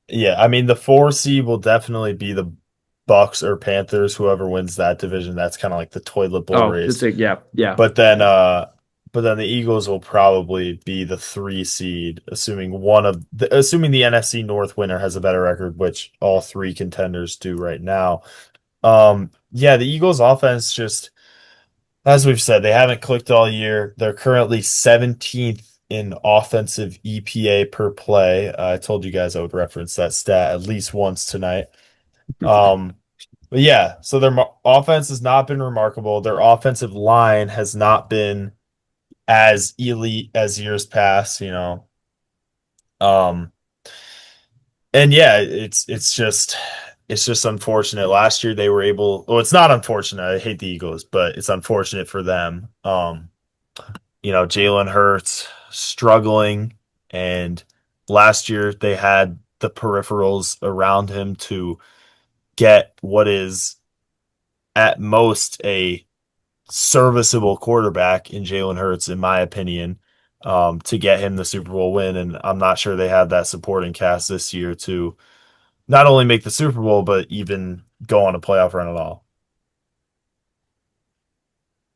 Yeah. I mean, the 4 seed will definitely be the Bucks or Panthers, whoever wins that division. That's kind of like the toilet bowl race. Yeah. But then but then the Eagles will probably be the 3 seed, assuming assuming the NFC North winner has a better record, which all 3 contenders do right now. Yeah, the Eagles offense just, as we've said, they haven't clicked all year. They're currently 17th in offensive EPA per play. I told you guys I would reference that stat at least once tonight. But yeah, so their offense has not been remarkable. Their offensive line has not been as elite as years past, and yeah, it's just unfortunate. Last year they were able, well, it's not unfortunate. I hate the Eagles, but it's unfortunate for them. Jalen Hurts struggling, and last year they had the peripherals around him to get what is at most a serviceable quarterback in Jalen Hurts, in my opinion, to get him the Super Bowl win. And I'm not sure they have that supporting cast this year to not only make the Super Bowl, but even go on a playoff run at all.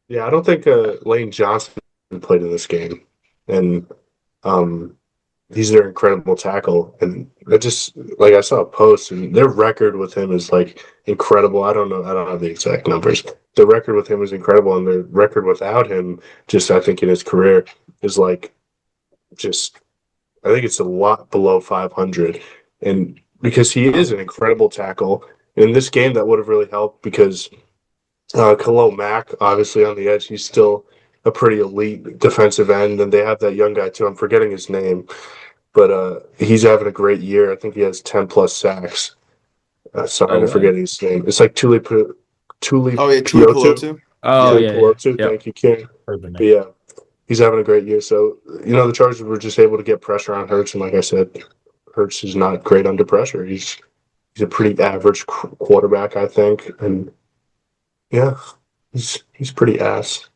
Yeah, I don't think Lane Johnson played in this game, and he's their incredible tackle. And it just, like, I saw a post, and their record with him is like incredible. I don't know, I don't have the exact numbers. The record with him is incredible, and the record without him, just I think in his career, is like just, I think it's a lot below 500. And because he is an incredible tackle, in this game that would have really helped because Khalil Mack, obviously on the edge, he's still a pretty elite defensive end, and they have that young guy too. I'm forgetting his name, but he's having a great year. I think he has 10 plus sacks. Sorry, I'm forgetting his name. It's like Tuli Tuipulotu. Oh, yeah. Tuipulotu. Yep. Thank you, Kieran. But yeah, he's having a great year. So, the Chargers were just able to get pressure on Hurts, and like I said, Hurts is not great under pressure. He's a pretty average quarterback, I think, and yeah, he's pretty ass.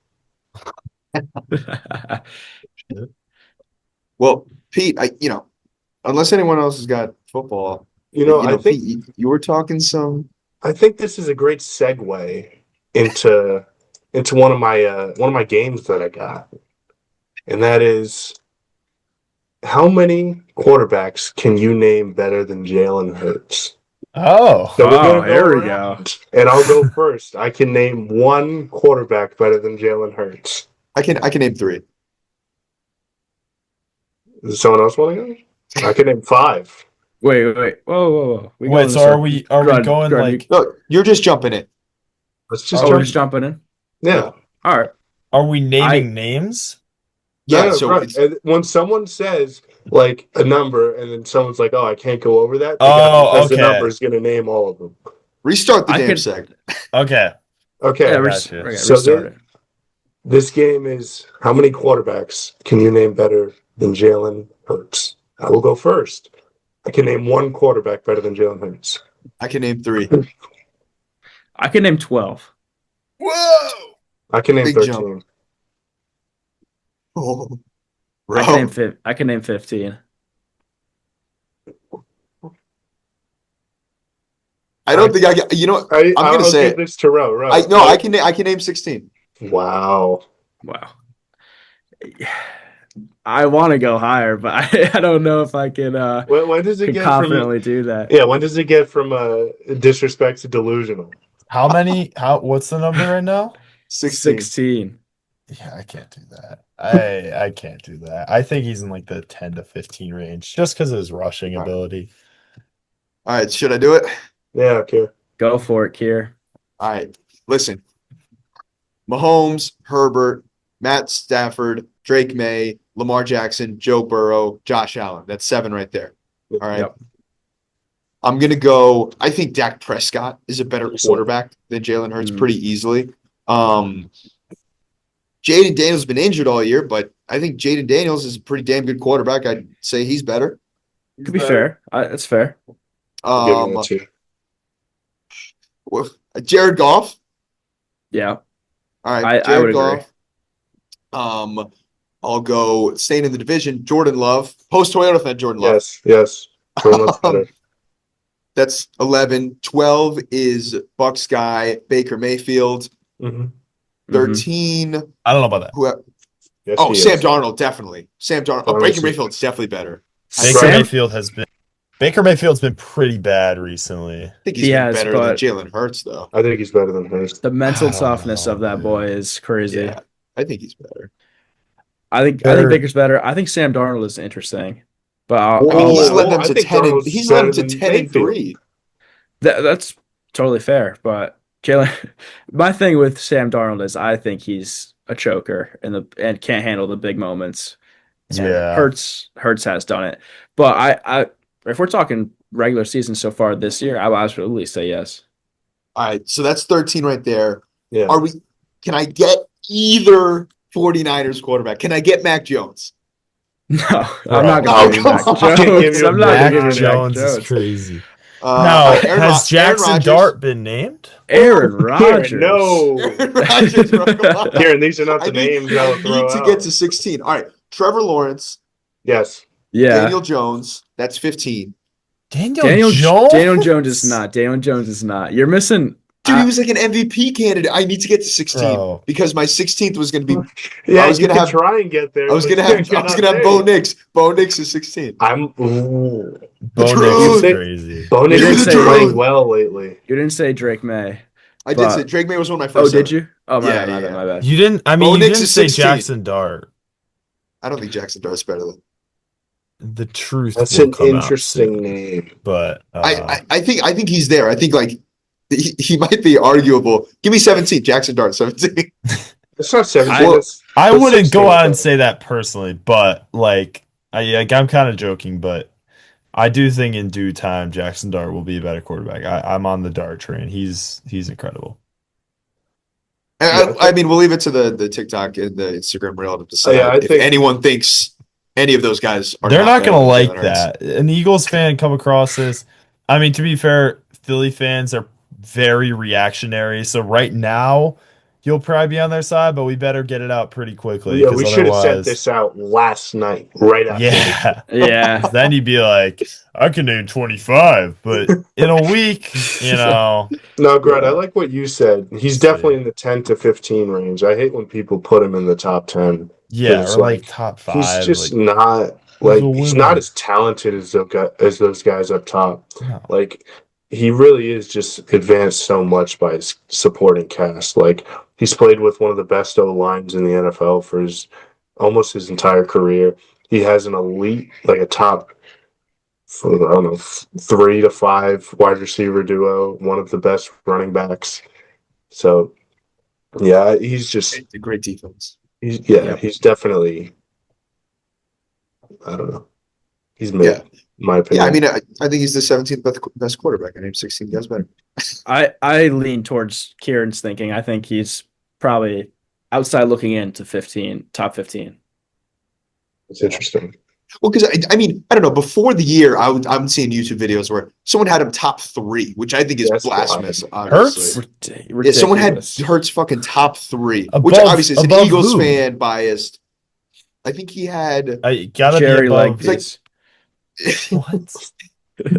Well, Pete, unless anyone else has got football, I think Pete, you were talking some. I think this is a great segue into one of my games that I got, and that is, how many quarterbacks can you name better than Jalen Hurts? Oh, so we're gonna there we around, and I'll go first. I can name one quarterback better than Jalen Hurts. I can name 3. Does someone else want to go? I can name 5. Wait. Whoa. Wait, so are we going like? No, you're just jumping in. Let's just we're just jumping in. Yeah. All right. Are we naming names? Yeah. No, So right. And when someone says like a number, and then someone's like, "Oh, I can't go over that," because the number is going to name all of them. restart the damn segment. Okay. Yeah, restart it. This game is, how many quarterbacks can you name better than Jalen Hurts? I will go first. I can name one quarterback better than Jalen Hurts. I can name 3. I can name 12. Whoa! I can name Big 13. jump. Oh, I can name 15. I don't think I get. I'm going to say give this to Ro. I can name 16. Wow. I want to go higher, but I don't know if I can. When does it get confidently do that? Yeah. When does it get from disrespect to delusional? How many? What's the number right now? 16. Yeah, I can't do that. I can't do that. I think he's in like the 10 to 15 range, just because of his rushing ability. All right, should I do it? Yeah, okay. Go for it, Kier. All right, listen. Mahomes, Herbert, Matt Stafford, Drake May, Lamar Jackson, Joe Burrow, Josh Allen. That's 7 right there. All right. Yep. I'm going to go. I think Dak Prescott is a better quarterback than Jalen Hurts pretty easily. Jaden Daniels has been injured all year, but I think Jaden Daniels is a pretty damn good quarterback. I'd say he's better. Could be fair. That's fair. Jared Goff. Yeah. All right. I would agree. I'll go staying in the division. Jordan Love. Post Toyota fan Jordan Love. Yes. Better. That's 11. 12 is Bucks guy Baker Mayfield. 13. I don't know about that. Yes, Oh, he Sam is. Darnold, definitely. Sam Darnold. Oh, Baker Mayfield's definitely better. Baker Mayfield's been pretty bad recently. I think he's been better than Jalen Hurts, though. I think he's better than Hurts. The mental toughness of that boy is crazy. Yeah, I think he's better. I think Baker's better. I think Sam Darnold is interesting, but he's led them to 10-3. That's totally fair. But Jalen, my thing with Sam Darnold is I think he's a choker and can't handle the big moments. Yeah, Hurts has done it, but I if we're talking regular season so far this year, I would absolutely say yes. All right, so that's 13 right there. Yeah. Can I get either 49ers quarterback? Can I get Mac Jones? No, I'm not going to give you Mac Jones. I'm not going to give you Jones. Mac Jones. Is crazy. No, has Jackson Dart been named? Aaron Rodgers. No. Aaron Rodgers, bro. Kieran, these are not the names I'll throw out. I need to get to 16. All right, Trevor Lawrence. Yes. Yeah. Daniel Jones. That's 15. Daniel Jones? Daniel Jones is not. Daniel Jones is not. You're missing. Dude, he was like an MVP candidate. I need to get to 16 because my 16th was going to be. Yeah, I was going to try and get there. I was going to have Bo Nix. Bo Nix is 16. Bo Nix is crazy. Bo Nix is playing well lately. You didn't say Drake May. I did say Drake May was one of my first. Oh, did you? Oh, my bad. You didn't. I mean, you didn't say Jackson Dart. I don't think Jackson Dart's better than. The truth. That's an interesting name, but I think he's there. I think like. He might be arguable. Give me 17. Jackson Dart, 17. It's not 17. I wouldn't go out and say that personally, but like, I'm kind of joking, but I do think in due time Jackson Dart will be a better quarterback. I'm on the Dart train. He's incredible. I mean, we'll leave it to the TikTok and the Instagram reel to decide if anyone thinks any of those guys are. They're not going to like that. An Eagles fan come across this. I mean, to be fair, Philly fans are very reactionary. So right now, you'll probably be on their side, but we better get it out pretty quickly. Yeah, we should have sent this out last night, right after. Yeah. Then you'd be like, I can name 25, but in a week, No, Grant, I like what you said. He's definitely in the 10 to 15 range. I hate when people put him in the top 10. Yeah, or like top 5. He's just not he's not as talented as those guys up top. No. Like. He really is just advanced so much by his supporting cast. Like, he's played with one of the best O-lines in the NFL for almost his entire career. He has an elite, like a top, 3 to 5 wide receiver duo, one of the best running backs. So, yeah, he's just a great defense. He's definitely, I don't know. He's mid. Yeah. My opinion. Yeah, I mean, I think he's the 17th best quarterback. I named 16 guys better. I lean towards Kieran's thinking. I think he's probably outside looking into top 15. It's interesting. Well, because I mean, I don't know. Before the year, I'm seeing YouTube videos where someone had him top 3, which I think is blasphemous. Obviously, Hurts. Yeah, someone had Hurts fucking top 3, which obviously is an Eagles fan biased. I think he had Jerry Legs. What? I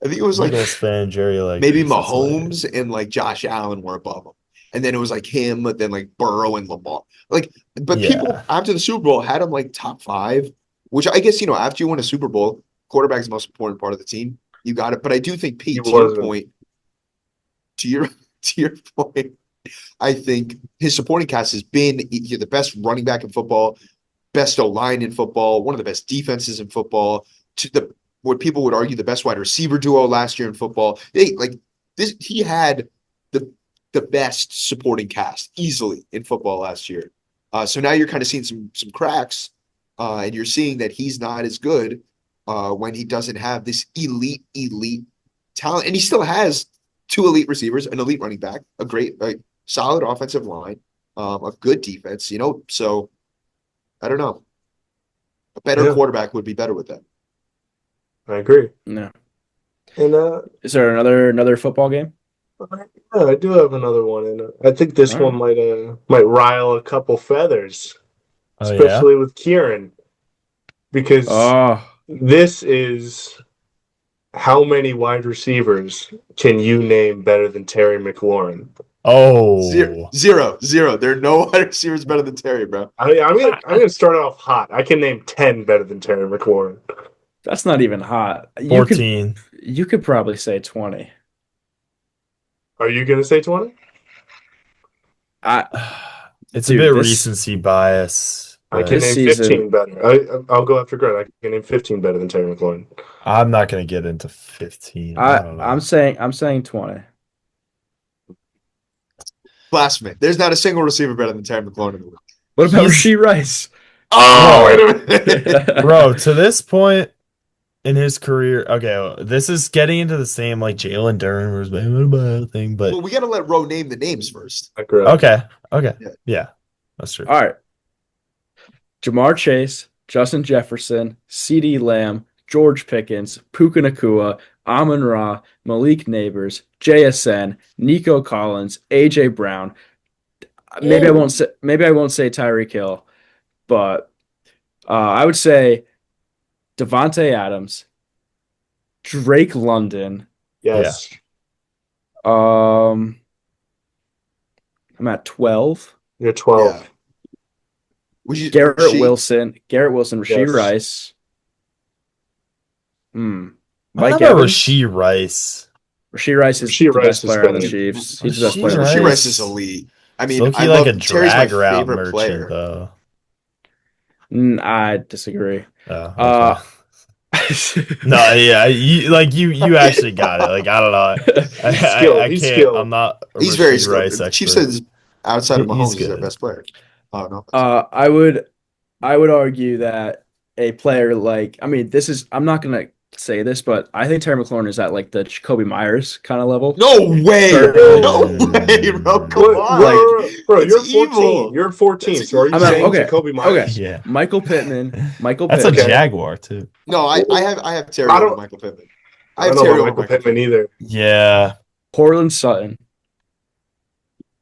think it was like Eagles fan Jerry maybe Mahomes and like Josh Allen were above him, and then it was like him, but then like Burrow and Lamar. People after the Super Bowl had him like top 5, which I guess after you win a Super Bowl, quarterback is the most important part of the team. You got it, but I do think Pete, to your point, I think his supporting cast has been the best running back in football, best O-line in football, one of the best defenses in football. What people would argue the best wide receiver duo last year in football. He had the best supporting cast easily in football last year. So now you're kind of seeing some cracks, and you're seeing that he's not as good when he doesn't have this elite talent, and he still has 2 elite receivers, an elite running back, a great, solid offensive line, a good defense. So I don't know. A better quarterback would be better with that. I agree. No. And is there another football game? Yeah, I do have another one, and I think this one might rile a couple feathers, especially with Kieran, because this is how many wide receivers can you name better than Terry McLaurin? Oh, Zero. There are no wide receivers better than Terry, bro. I'm gonna start off hot. I can name 10 better than Terry McLaurin. That's not even hot. 14. You could probably say 20. Are you gonna say 20? It's a bit recency bias. I can name 15 better. I'll go after Greg. I can name 15 better than Terry McLaurin. I'm not gonna get into 15. I'm saying 20. Blasphemy. There's not a single receiver better than Terry McLaurin in the league. What about Rashee Rice? Oh, wait a minute. Bro, to this point in his career, okay, this is getting into the same like Jalen Durham thing, but well, we got to let Ro name the names first. Okay. Yeah, that's true. All right. Jamar Chase, Justin Jefferson, CeeDee Lamb, George Pickens, Puka Nacua, Amon-Ra, Malik Neighbors, JSN, Nico Collins, AJ Brown. Maybe I won't say Tyreek Hill, but I would say Devontae Adams, Drake London. Yes. I'm at 12. You're 12. Yeah. Garrett Wilson, Rashee Rice. Mike Evans. Rashee Rice. Rashee Rice is the best player on the Chiefs. He's the best player. Rashee Rice is elite. I mean, I like love a Terry's my drag route favorite merchant, player. though. I disagree. Oh, okay. No, yeah, you actually got it. Like I don't know, I can't. I'm not. He's very skilled. The Chiefs said outside of Mahomes, he's their best player. Oh no. I would argue that a player like I'm not gonna say this, but I think Terry McLaurin is at like the Jacoby Myers kind of level. No way, no way, bro. Come on, bro. You're 14. You're 14. So are you saying Jacoby Myers? Okay, yeah. Michael Pittman. That's a Jaguar too. No, I have Terry over Michael Pittman. I have Terry over Michael Pittman either. Yeah. Portland Sutton.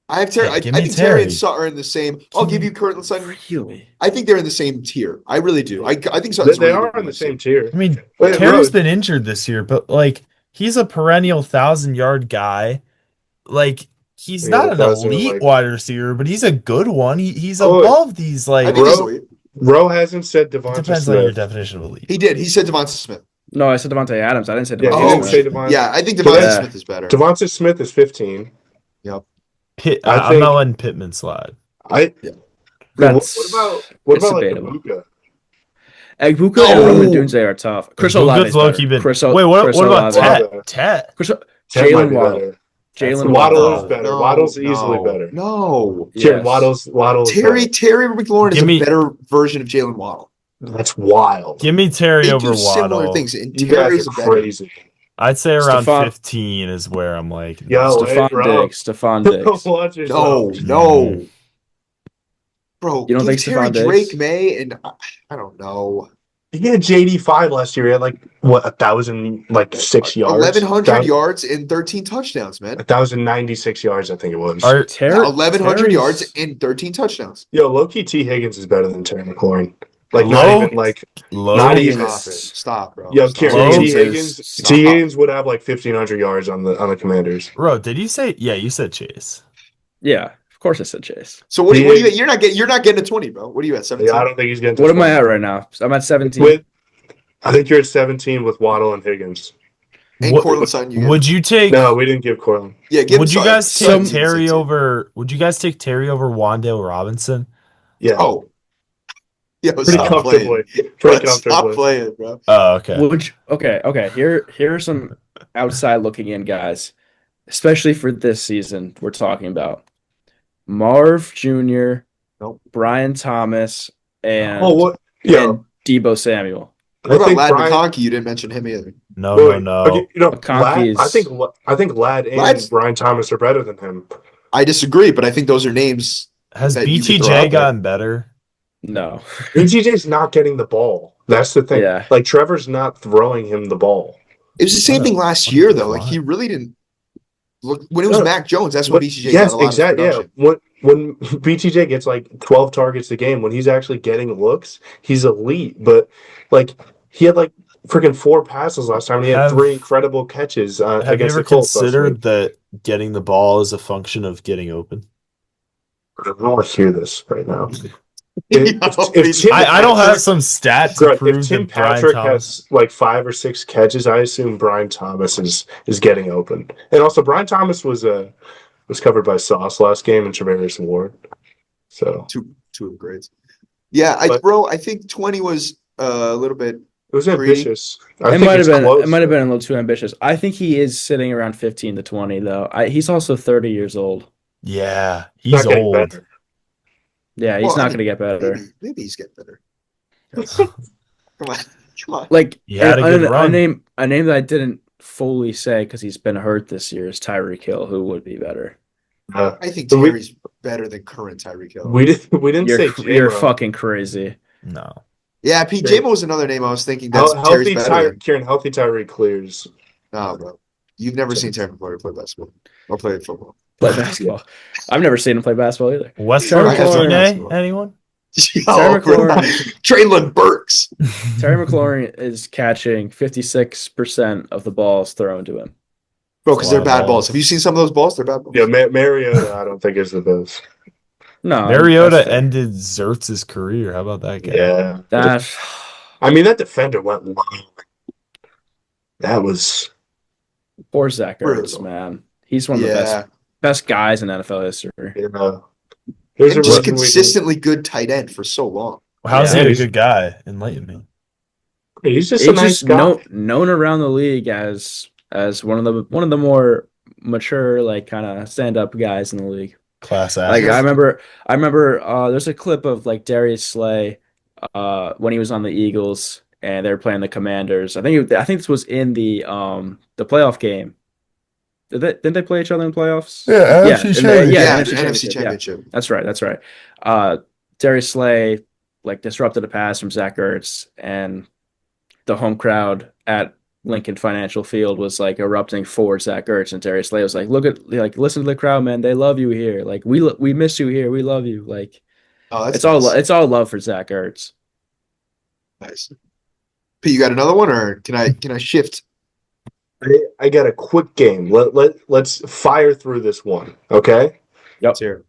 I have Terry. I think Terry and Sutton are in the same. I'll give you Cortland Sutton. Really? I think they're in the same tier. I really do. I think Sutton's they are in the same tier. I mean, Terry's been injured this year, but like he's a perennial 1,000-yard guy. Like he's not an elite wide receiver, but he's a good one. He's above these like. Ro hasn't said Devonta Smith. Depends on your definition of elite. He did. He said Devonta Smith. No, I said Devontae Adams. I didn't say Devonta Smith. Yeah, I think Devonta Smith is better. Devonta Smith is 15. Yep. I'm not letting Pittman slide. What about Egbuka? Egbuka and Roman Dunze are tough. Chris Olave is better. Wait, what about Tet? Jalen Waddle. Waddle is better. Waddle's easily better. No. Yes. Waddle. Terry McLaurin is a better version of Jalen Waddle. That's wild. Give me Terry over Waddle. Similar things. And you guys are crazy. I'd say around 15 is where I'm like. Stephon Diggs. No. Bro, you don't think Terry Stephon Diggs? Drake May and I don't know. He had JD5 last year. He had 1,006 yards, 1,100 yards and 13 touchdowns, man. 1,096 yards, I think it was. 1,100 yards and 13 touchdowns. Yo, low-key T. Higgins is better than Terry McLaurin. Not even stop, bro. Yo, Kieran, T. Higgins would have 1,500 yards on the Commanders. Bro, did you say? Yeah, you said Chase. Yeah. Of course I said Chase. So what are you at? You're not getting a 20, bro. What are you at? 17? Yeah, I don't think he's getting to What 20. am I at right now? I'm at 17. I think you're at 17 with Waddle and Higgins. And Cortland Sutton. Would you take? No, we didn't give Cortland. Yeah, would you guys take Terry over? Would you guys take Terry over Wan'Dale Robinson? Yeah. Oh. Yeah, pretty comfortably. Stop playing, bro. Oh, okay. Okay. Here are some outside looking in guys, especially for this season we're talking about. Marv Jr., Brian Thomas, and Deebo Samuel. What about Lad McConkey? You didn't mention him either. No. Okay, I think Lad and Brian Thomas are better than him. I disagree, but I think those are names. Has BTJ gotten better? No. BTJ's not getting the ball. That's the thing. Yeah. Trevor's not throwing him the ball. It was the same thing last year, though. He really didn't. Look, when it was Mac Jones, that's when BTJ got a lot of production. When BTJ gets 12 targets a game, when he's actually getting looks, he's elite. But he had freaking 4 passes last time. And he had 3 incredible catches against the Colts. Have you ever considered that getting the ball is a function of getting open? I don't want to hear this right now. I don't have some stat to prove if Tim that Brian Patrick Thomas has like 5 or 6 catches, I assume Brian Thomas is getting open. And also, Brian Thomas was covered by Sauce last game and Tremendous Ward. So two of the grades. Yeah, I think 20 was a little bit. It was ambitious. It might have been. It might have been a little too ambitious. I think he is sitting around 15 to 20 though. He's also 30 years old. Yeah, he's old. Better. Yeah, he's not going to get better. Maybe he's getting better. Come on. Like a name that I didn't fully say because he's been hurt this year is Tyreek Hill, who would be better. I think Terry's better than current Tyreek Hill. We didn't say J-Mo. You're fucking crazy. No. Yeah, Pete J-Mo was another name I was thinking. That's healthy Kieran, healthy Tyreek clears. No, bro. You've never seen Terry McLaurin play basketball or play football. Play basketball. I've never seen him play basketball either. Western anyone? Terry McLaurin. Traylon Burks. Terry McLaurin is catching 56% of the balls thrown to him. Bro, because they're bad balls. Have you seen some of those balls? They're bad balls. Yeah, Mariota, I don't think is the best. No, Mariota ended Zertz's career. How about that guy? Yeah, I mean that defender went long. That was poor Zach Ertz, man. He's one of the best guys in NFL history. Yeah. He's just consistently good tight end for so long. How's he a good guy? Enlighten me. He's just a nice guy. Known around the league as one of the more mature, like kind of stand up guys in the league. Class act. Like I remember there's a clip of like Darius Slay when he was on the Eagles and they were playing the Commanders. I think this was in the playoff game. Didn't they play each other in the playoffs? Yeah, NFC Championship. Yeah, that's right. Darius Slay like disrupted a pass from Zach Ertz, and the home crowd at Lincoln Financial Field was like erupting for Zach Ertz, and Darius Slay was like, listen to the crowd, man. They love you here. Like we miss you here. We love you. Like it's all love for Zach Ertz. Nice. Pete, you got another one, or can I shift? I got a quick game. Let's fire through this one. Okay. Yep. Here.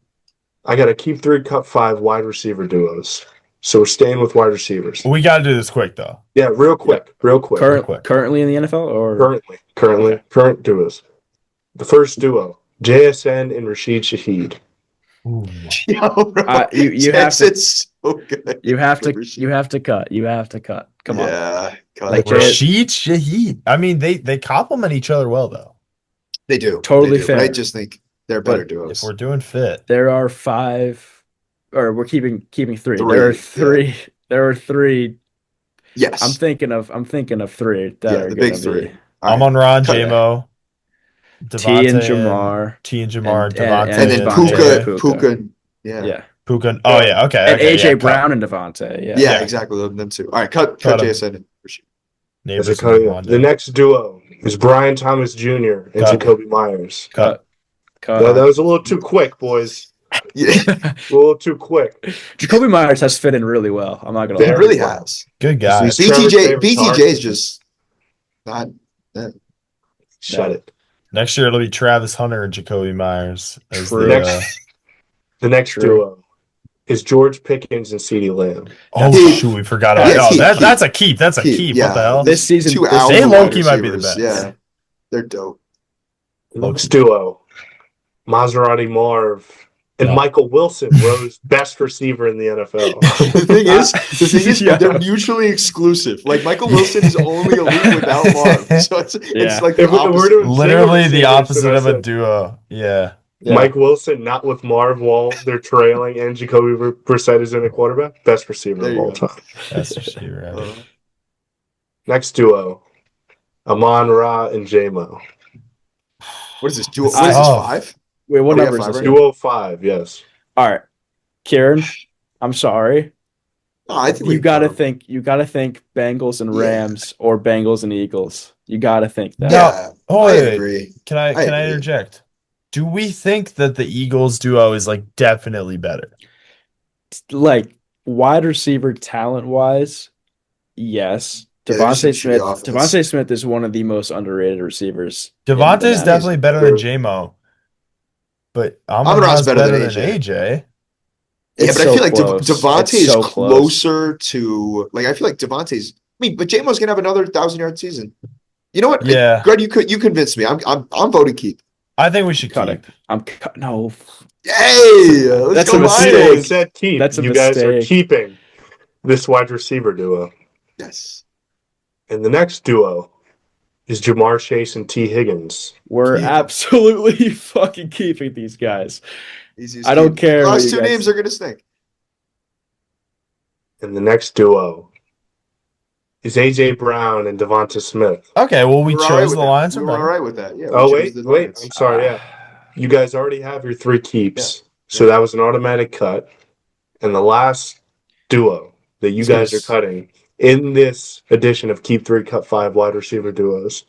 I got to keep 3 Cup 5 wide receiver duos. So we're staying with wide receivers. We got to do this quick though. Yeah, real quick. Currently in the NFL or current duos. The first duo, JSN and Rashid Shaheed. You have to. So good. You have to cut. Come on. Yeah. Like Rashid Shaheed. I mean, they complement each other well though. They do. Totally fair. But I just think they're better duos. If we're doing fit, there are 5, or we're keeping 3. There are 3. Yeah. There are 3. Yes. I'm thinking of 3 that are the big 3. I'm on Ron J-Mo. T and Jamar, Devontae, and then Puka. Yeah. Puka. Oh yeah, okay. And AJ Brown and Devontae. Yeah, exactly. Them 2. All right, cut JSN and Rashid. The next duo is Brian Thomas Jr. and Jacoby Myers. Cut. That was a little too quick, boys. Yeah, a little too quick. Jacoby Myers has fit in really well. I'm not gonna lie. He really has. Good guy. BTJ is just not. Shut it. Next year it'll be Travis Hunter and Jacoby Myers. The next duo is George Pickens and CeeDee Lamb. Oh shoot, we forgot about that. That's a keep. That's a keep. Yeah. What the hell? This season, they low-key might be the best. Yeah, they're dope. Next duo, Maserati Marv and Michael Wilson rose best receiver in the NFL. The thing is, they're mutually exclusive. Like Michael Wilson is only elite without Marv, so it's like the opposite. Literally the opposite of a duo. Yeah. Mike Wilson, not with Marv Wall, they're trailing, and Jacoby Brissett is in the quarterback. Best receiver of all time. Best receiver. Right. Next duo, Amon Ra and J-Mo. What is this? Duo? What is this? 5? Wait, what number is this? Duo 5, yes. All right, Kieran, I'm sorry. Oh, I think you got to think Bengals and Rams or Bengals and Eagles. You got to think that. Yeah. I agree. Can I interject? Do we think that the Eagles duo is like definitely better? Like wide receiver talent wise, yes. Devontae Smith is one of the most underrated receivers. Devontae is definitely better than J-Mo, but Amon-Ra's better than AJ. Yeah, but I feel like Devontae is closer to like I feel like Devontae's. I mean, but J-Mo's gonna have another 1,000-yard season. You know what? Yeah, Greg, you convinced me. I'm voting keep. I think we should keep. No. Hey, that's a mistake. Said keep. That's a you mistake. Guys are keeping this wide receiver duo. Yes. And the next duo is Jamar Chase and T. Higgins. We're absolutely fucking keeping these guys. I don't care. The last two names are gonna stink. And the next duo is AJ Brown and Devonta Smith. Okay, well we chose the Lions. We were all right with that. Yeah. Wait. I'm sorry. Yeah, you guys already have your 3 keeps, so that was an automatic cut. And the last duo that you guys are cutting in this edition of Keep 3, Cut 5 wide receiver duos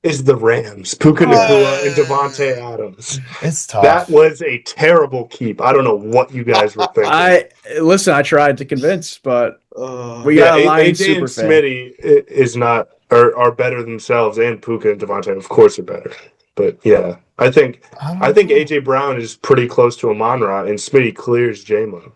is the Rams, Puka Nacua and Devontae Adams. It's tough. That was a terrible keep. I don't know what you guys were thinking. I tried to convince, but we got a Lions super and Smitty are better themselves, and Puka and Devontae, of course, are better. But yeah, I think AJ Brown is pretty close to Amon-Ra, and Smitty clears J-Mo.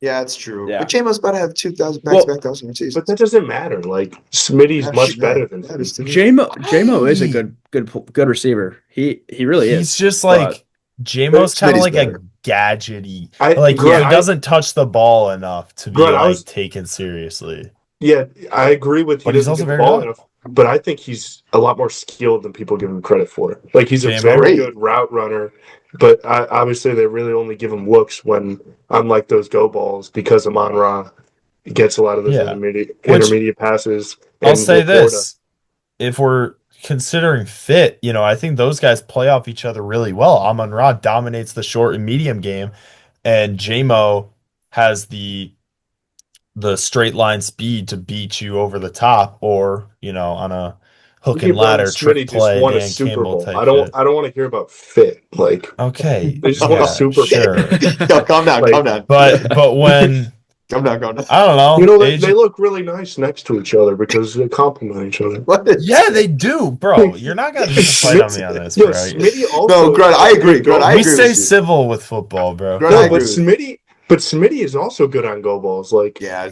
Yeah, that's true. Yeah. But J-Mo's about to have 2,000 back-to-back 1,000 seasons. But that doesn't matter. Like Smitty's much better than him. J-Mo is a good receiver. He really is. He's just like J-Mo's kind of like a gadgety. He doesn't touch the ball enough to be taken seriously. Yeah, I agree with you. But he's also very good enough. But I think he's a lot more skilled than people give him credit for. Like he's a very good route runner. But obviously, they really only give him looks when, unlike those go balls, because Amon-Ra gets a lot of those intermediate passes. I'll say this: if we're considering fit, I think those guys play off each other really well. Amon-Ra dominates the short and medium game, and J-Mo has the straight line speed to beat you over the top, or on a hook and ladder trick play. Won a Super Bowl. I don't want to hear about fit. Like, okay, they just won a Super Bowl. Sure. No, calm down. But when calm down. I don't know. They look really nice next to each other because they complement each other. Yeah, they do, bro. You're not gonna fight on me on this, bro. Smitty also. No, Grud, I agree. We stay civil with football, bro. No, but Smitty is also good on go balls. Like, yeah,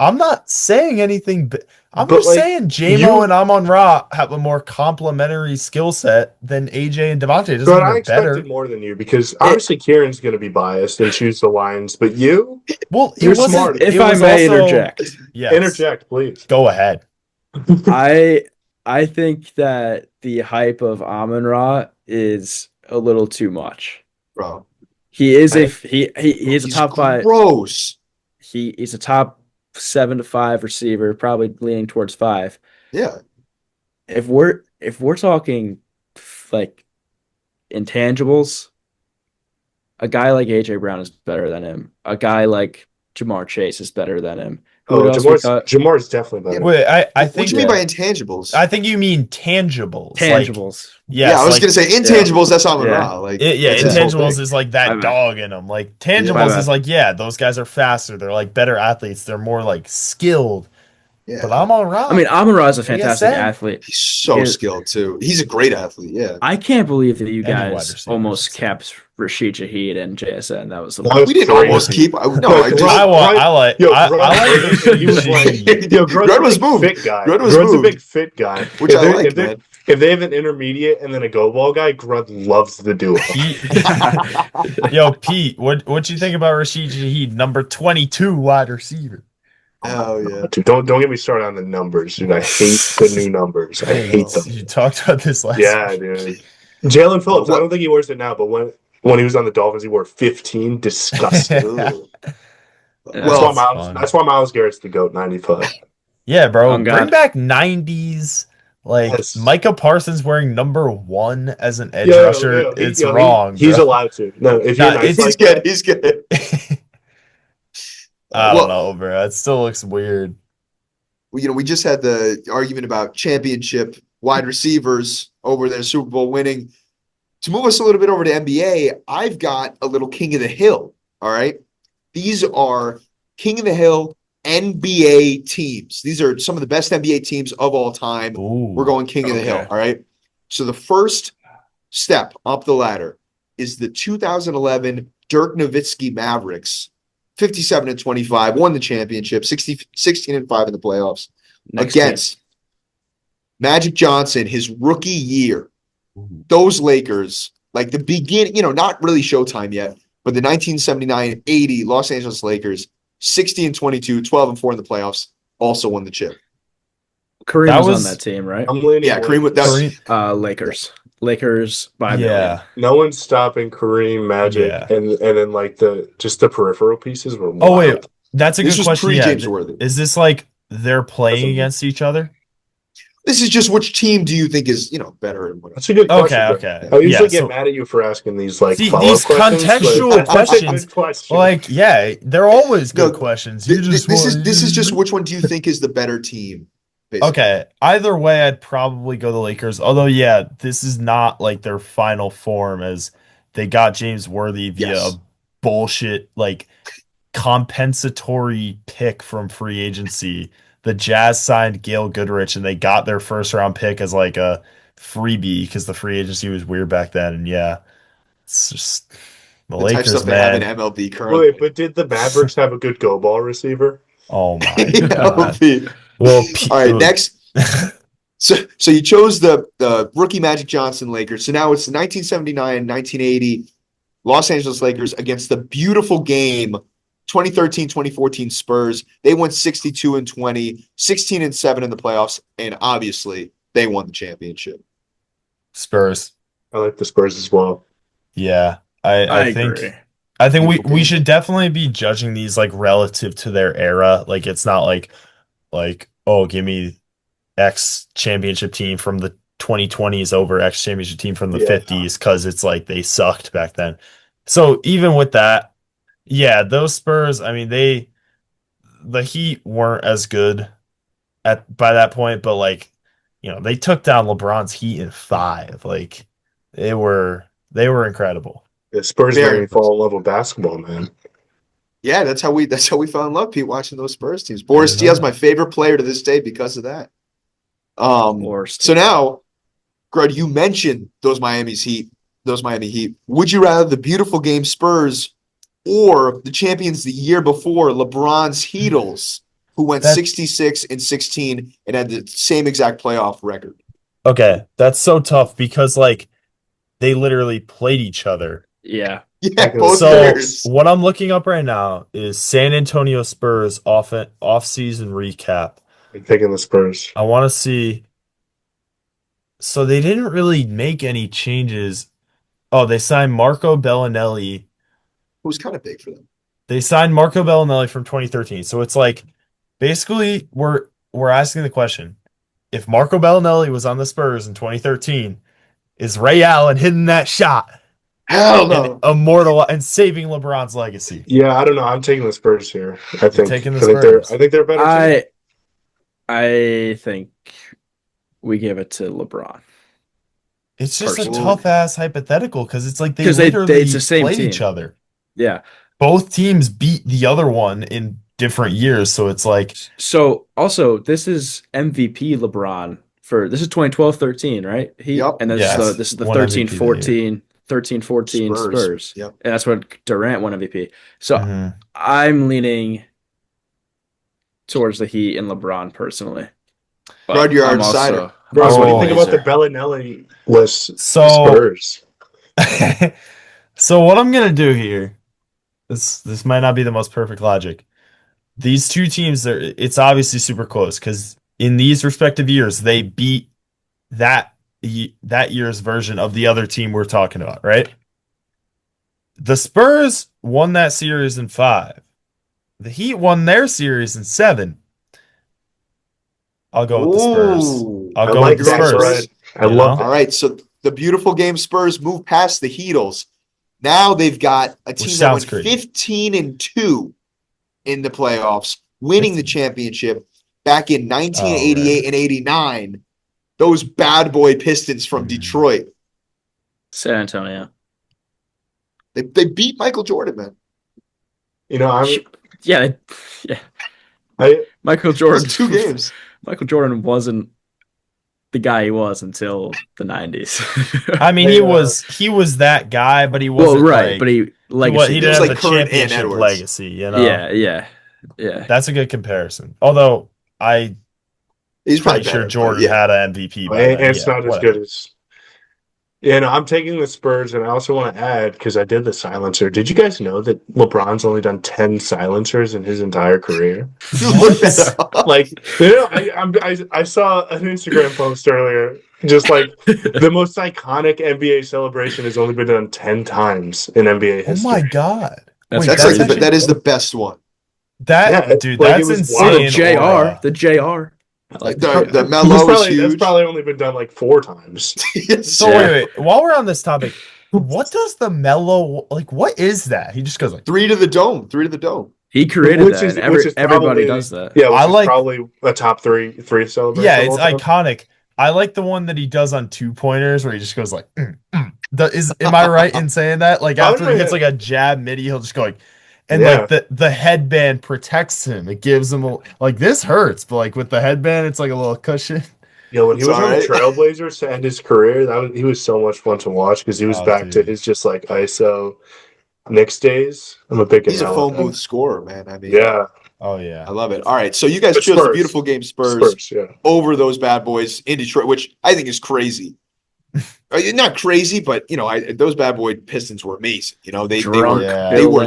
I'm not saying anything, but I'm just saying J-Mo and Amon-Ra have a more complementary skill set than AJ and Devontae. Doesn't I expected more than you because obviously Kieran's going to be biased and choose the Lions, but you're smart. If I may interject, interject, please. Go ahead. I think that the hype of Amon-Ra is a little too much, bro. He is a top 5. Gross. He's a top 7 to 5 receiver, probably leaning towards 5. Yeah. If we're talking like intangibles, a guy like AJ Brown is better than him. A guy like Jamar Chase is better than him. Jamar's definitely better. Wait, I think. What do you mean by intangibles? I think you mean tangibles. Tangibles. I was gonna say intangibles. That's Amon-Ra. Intangibles is like that dog in them. Like tangibles is like those guys are faster. They're like better athletes. They're more like skilled. Yeah. But Amon-Ra. I mean, Amon-Ra is a fantastic athlete. He's so skilled too. He's a great athlete. Yeah. I can't believe that you guys almost kept Rashid Shaheed and JSN. That was we didn't almost keep. I like. Grud was moved. Grud's a big fit guy, which I like. Man. If they have an intermediate and then a go ball guy, Grud loves the duo. Yo, Pete, what you think about Rashid Shaheed, number 22 wide receiver? Oh yeah, dude, don't get me started on the numbers, dude. I hate the new numbers. I hate them. You talked about this last. Yeah, dude. Jalen Phillips. I don't think he wears it now, but when he was on the Dolphins, he wore 15. Disgusting. That's why Myles Garrett's the GOAT. 95. Yeah, bro. Bring back 90s. Like Micah Parsons wearing number 1 as an edge rusher. It's wrong. He's allowed to. No, if you're nice, he's good. I don't know, bro. It still looks weird. Well, we just had the argument about championship wide receivers over their Super Bowl winning. To move us a little bit over to NBA, I've got a little King of the Hill. All right. These are King of the Hill NBA teams. These are some of the best NBA teams of all time. Ooh. We're going king of the hill. All right. So the first step up the ladder is the 2011 Dirk Nowitzki Mavericks, 57-25, won the championship, 16-5 in the playoffs against Magic Johnson, his rookie year. Those Lakers, like the beginning, not really Showtime yet, but the 1979-80 Los Angeles Lakers, 60-22, 12-4 in the playoffs, also won the chip. Kareem was on that team, right? Kareem was Lakers by yeah. No one's stopping Kareem, Magic, and then like the peripheral pieces were wild. Oh wait, that's a good question. James Worthy. Is this like they're playing against each other? This is just which team do you think is better and whatever. That's a good question. Okay. I usually get mad at you for asking these these questions, contextual questions. They're always good questions. This is just which one do you think is the better team? Basically. Okay, either way, I'd probably go the Lakers. Although, this is not like their final form, as they got James Worthy via a bullshit like compensatory pick from free agency. The Jazz signed Gail Goodrich, and they got their first round pick as like a freebie because the free agency was weird back then. And it's just the Lakers, type stuff man. They have in MLB currently. Wait, but did the Mavericks have a good go ball receiver? Oh my god. Well, all right, next. So you chose the rookie Magic Johnson Lakers. So now it's the 1979-1980 Los Angeles Lakers against the beautiful game 2013-2014 Spurs. They went 62-20, 16-7 in the playoffs, and obviously they won the championship. Spurs. I like the Spurs as well. Yeah, I think agree. I think we should definitely be judging these like relative to their era. Like it's not like oh, give me X championship team from the 2020s over X championship team from the 50s because it's like they sucked back then. So even with that, those Spurs, I mean the Heat weren't as good by that point, but like they took down LeBron's Heat in 5. Like they were incredible. The Spurs made me fall in love with basketball, man. Yeah, that's how we fell in love, Pete, watching those Spurs teams. Boris Diaw's my favorite player to this day because of that. So now, Grud, you mentioned those Miami Heat. Would you rather the beautiful game Spurs or the champions the year before, LeBron's Heatles, who went 66-16 and had the same exact playoff record? Okay, that's so tough because like they literally played each other. Yeah. Yeah, both years. What I'm looking up right now is San Antonio Spurs off-season recap. I'm taking the Spurs. I want to see. So they didn't really make any changes. Oh, they signed Marco Bellinelli. Who's kind of big for them. They signed Marco Bellinelli from 2013. So it's like basically we're asking the question: if Marco Bellinelli was on the Spurs in 2013, is Ray Allen hitting that shot? Hell no. Immortal and saving LeBron's legacy. Yeah, I don't know. I'm taking the Spurs here. I think they're better. I think we give it to LeBron. It's just a tough ass hypothetical because it's like they literally it's the same played team. each other. Yeah. Both teams beat the other one in different years, so it's like. So also, this is MVP LeBron this is 2012-13, right? And this is the 13-14. 13-14 Spurs. Yep. And that's when Durant won MVP. So I'm leaning towards the Heat and LeBron personally. Rod, you're our decider. What do you think about the Bellinelli list? Spurs. So what I'm gonna do here, this might not be the most perfect logic. These two teams, it's obviously super close because in these respective years they beat that year's version of the other team we're talking about, right? The Spurs won that series in 5. The Heat won their series in 7. I'll go with the Spurs. I'll go with the Spurs. I love it. All right, so the beautiful game Spurs move past the Heatles. Now they've got a team that went 15-2 in the playoffs, winning the championship back in 1988 and 89. Those bad boy Pistons from Detroit. San Antonio. They beat Michael Jordan, man. Yeah. Michael Jordan. 2 games. Michael Jordan wasn't the guy he was until the 90s. I mean, he was that guy, but he wasn't but he didn't have like the current championship Edwards. legacy, Yeah. That's a good comparison. Although He's pretty sure Jordan had an MVP. It's not as good as. I'm taking the Spurs, and I also want to add, because I did the silencer. Did you guys know that LeBron's only done 10 silencers in his entire career? Like, I saw an Instagram post earlier, just like the most iconic NBA celebration has only been done 10 times in NBA history. Oh my God. That is the best one. Dude, that's insane. The JR. Like the Melo is huge. That's probably only been done like 4 times. So wait. While we're on this topic, what does the Melo what is that? He just goes like 3 to the dome. 3 to the dome. He created that. Everybody does that. Yeah, probably a top three celebration. Yeah, it's iconic. I like the one that he does on 2-pointers where he just goes like. Am I right in saying that? Like after he hits like a jab midi, he'll just go like. And like the headband protects him. It gives him this hurts, but like with the headband, it's like a little cushion. Yeah, when he was on the Trailblazers to end his career, he was so much fun to watch because he was back to his just like ISO Knicks days. He's a phone booth scorer, man. I mean, Oh yeah, I love it. All right, so you guys chose the beautiful game Spurs over those bad boys in Detroit, which I think is crazy. Not crazy, but those bad boy Pistons were amazing. They were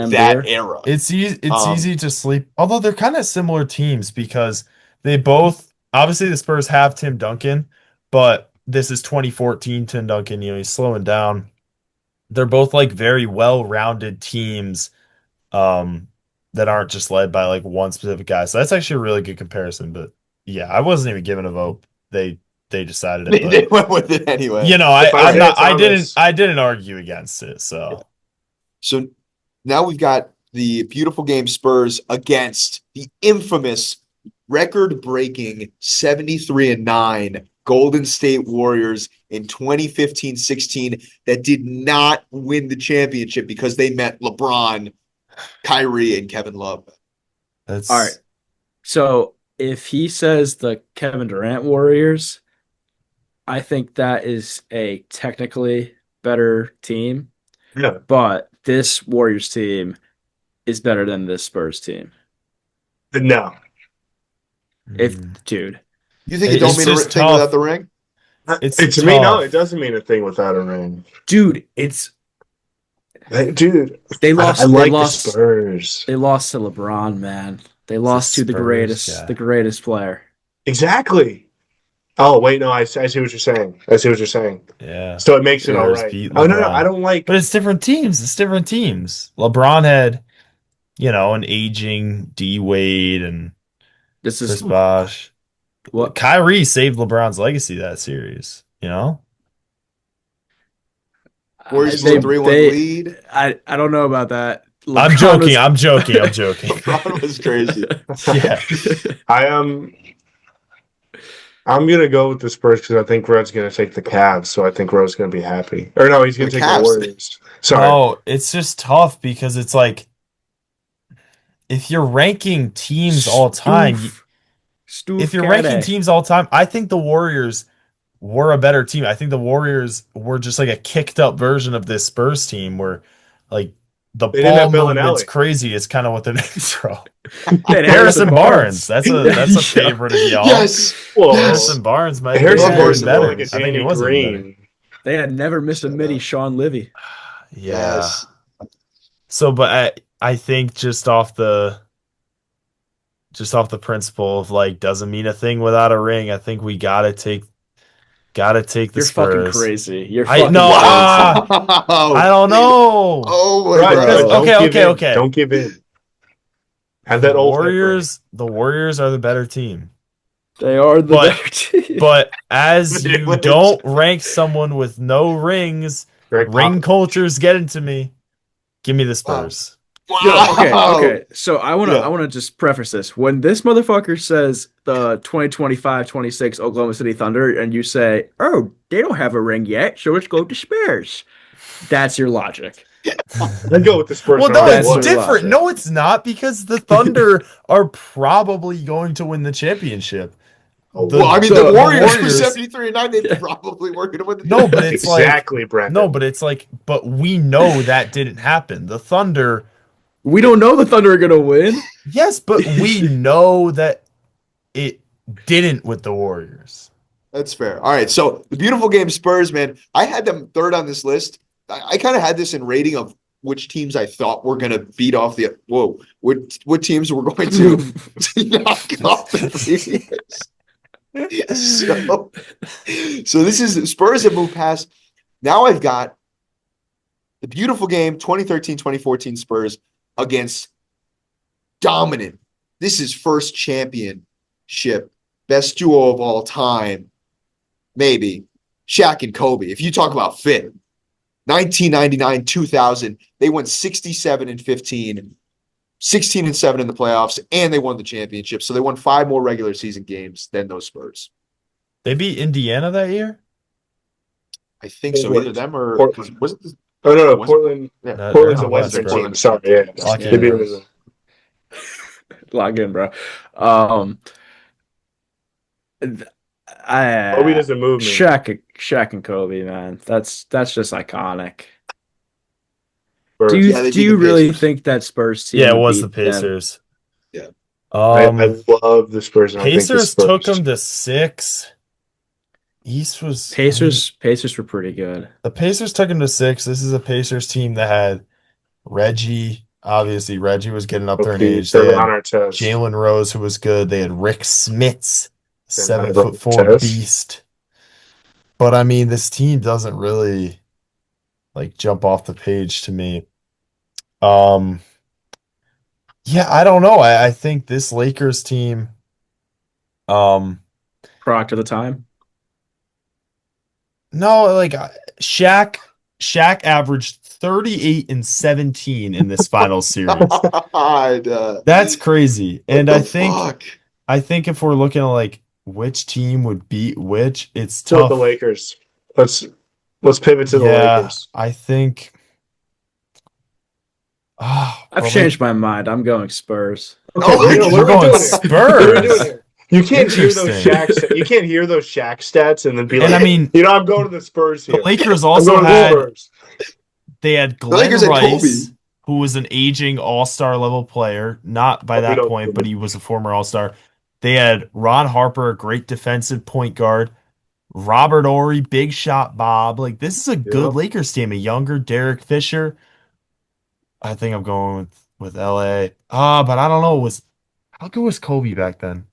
that era. It's easy to sleep. Although they're kind of similar teams because they both obviously the Spurs have Tim Duncan, but this is 2014 Tim Duncan. He's slowing down. They're both like very well-rounded teams that aren't just led by like one specific guy. So that's actually a really good comparison. But yeah, I wasn't even given a vote. They decided it. They went with it anyway. I didn't argue against it. So now we've got the beautiful game Spurs against the infamous record-breaking 73-9 Golden State Warriors in 2015-16 that did not win the championship because they met LeBron, Kyrie, and Kevin Love. All right. So if he says the Kevin Durant Warriors, I think that is a technically better team. Yeah. But this Warriors team is better than this Spurs team. No. Dude. You think it don't mean a thing without the ring? To me, no, it doesn't mean a thing without a ring. Dude, they lost. The Spurs. They lost to LeBron, man. They lost to the greatest player. Exactly. Oh wait, no, I see what you're saying. Yeah. So it makes it all right. Oh no, I don't like. But it's different teams. LeBron had, an aging D Wade and Chris Bosh. What? Kyrie saved LeBron's legacy that series. Warriors 3-1 lead. I don't know about that. I'm joking. LeBron was crazy. Yeah. I'm going to go with the Spurs because I think Rod's going to take the Cavs, so I think Rod's going to be happy. Or no, he's going to take the Warriors. Sorry. Oh, it's just tough because it's like if you're ranking teams all time, I think the Warriors were a better team. I think the Warriors were just like a kicked up version of this Spurs team where like the ball movement's crazy. It's kind of what the intro. Harrison Barnes. That's a favorite of y'all. Yes. Well, Harrison Barnes might be better. Like I think he was Green. They had never missed a midi. Sean Livy. Yeah. Yes. So, but I think just off the principle of like doesn't mean a thing without a ring. I think we gotta take the You're Spurs. Fucking crazy. I don't know. Oh my God. Okay. Don't give in. Have that Warriors. The Warriors are the better team. They are the better team. But as you don't rank someone with no rings, ring culture's getting to me. Give me the Spurs. Wow. Okay. So I wanna just preface this. When this motherfucker says the 2025-26 Oklahoma City Thunder, and you say, "Oh, they don't have a ring yet, so let's go to Spurs." That's your logic. I'd go with the Spurs. Well, no, That's it's your different. logic. No, it's not, because the Thunder are probably going to win the championship. Well, I mean, So- the Warriors were Warriors- 73-9. They probably were going to win the No, but it's Exactly, Brendan. No, but it's like, but we know that didn't happen. The Thunder, We don't know the Thunder are gonna win. yes, but we know that it didn't with the Warriors. That's fair. All right. So the beautiful game Spurs, man. I had them third on this list. I kind of had this in rating of which teams I thought were going to beat off the what teams were going to knock off the previous. So this is Spurs have moved past. Now I've got the beautiful game 2013-2014 Spurs against dominant. This is first championship, best duo of all time. Maybe Shaq and Kobe. If you talk about fit, 1999, 2000, they went 67-15, 16-7 in the playoffs, and they won the championship. So they won 5 more regular season games than those Spurs. They beat Indiana that year? I think so. Either them or Portland. was it? Oh no, Portland. Yeah. Portland's they're a Western West, team. Sorry, yeah. Lock They in. beat Arizona. Log in, bro. Kobe doesn't move me. Shaq and Kobe, man. That's just iconic. Spurs. Do you Yeah, they do beat you the really Pacers. think that Spurs team? Yeah, it would was the beat them? Pacers. Yeah. I love the Spurs. And I think the Pacers Spurs. took them to 6. East was Pacers were pretty good. The Pacers took them to 6. This is a Pacers team that had Reggie. Obviously, Reggie was getting up there in age. They They're had on our test. Jalen Rose, who was good. They had Rick Smits, They're not 7'4" Test. beast. But I mean, this team doesn't really like jump off the page to me. Yeah, I don't know. I think this Lakers team, Product of the time. no, like Shaq averaged 38 and 17 in this finals series. God, That's crazy. And what the fuck? I think if we're looking at like which team would beat which, it's So tough. the Lakers. Let's pivot to the Lakers. I think I've changed my mind. I'm going Spurs. Oh, you know, we're what are we going doing here? What are we doing Spurs. here? You can't hear those Interesting. Shaq. You can't hear those Shaq stats and then be like, And I mean, you know, I'm going to the Spurs the here. Lakers I'm also going to the had Spurs. they had Glenn Lakers had Rice, Kobe. who was an aging all-star level player, not by But we that don't- point, but he was a former all-star. They had Ron Harper, a great defensive point guard. Robert Horry, big shot Bob. Like, this is a good Yeah. Lakers team. A younger Derek Fisher. I think I'm going with LA. But I don't know. How good was Kobe back then?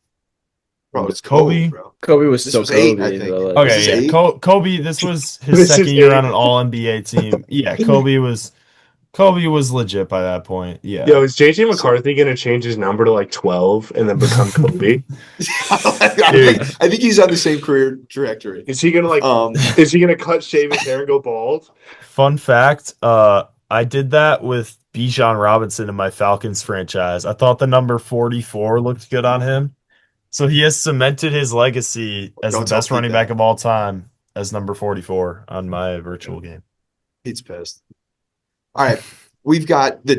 Bro, it's Kobe. cold, bro. Kobe was This still was Kobe. 8, I think. though, like- This is Okay, yeah. 8? Kobe, this was his This is second year 8. on an all-NBA team. Yeah, Kobe was legit by that point. Yeah. Yo, is JJ McCarthy going to change his number to like 12 and then become Kobe? I think he's on the same career trajectory. Is he going to like? Is he going to cut, shave his hair, and go bald? Fun fact, I did that with Bijan Robinson in my Falcons franchise. I thought the number 44 looked good on him. So he has cemented his legacy as Don't the tell best Pete running that. back of all time as number 44 on my virtual game. He's pissed. All right. We've got the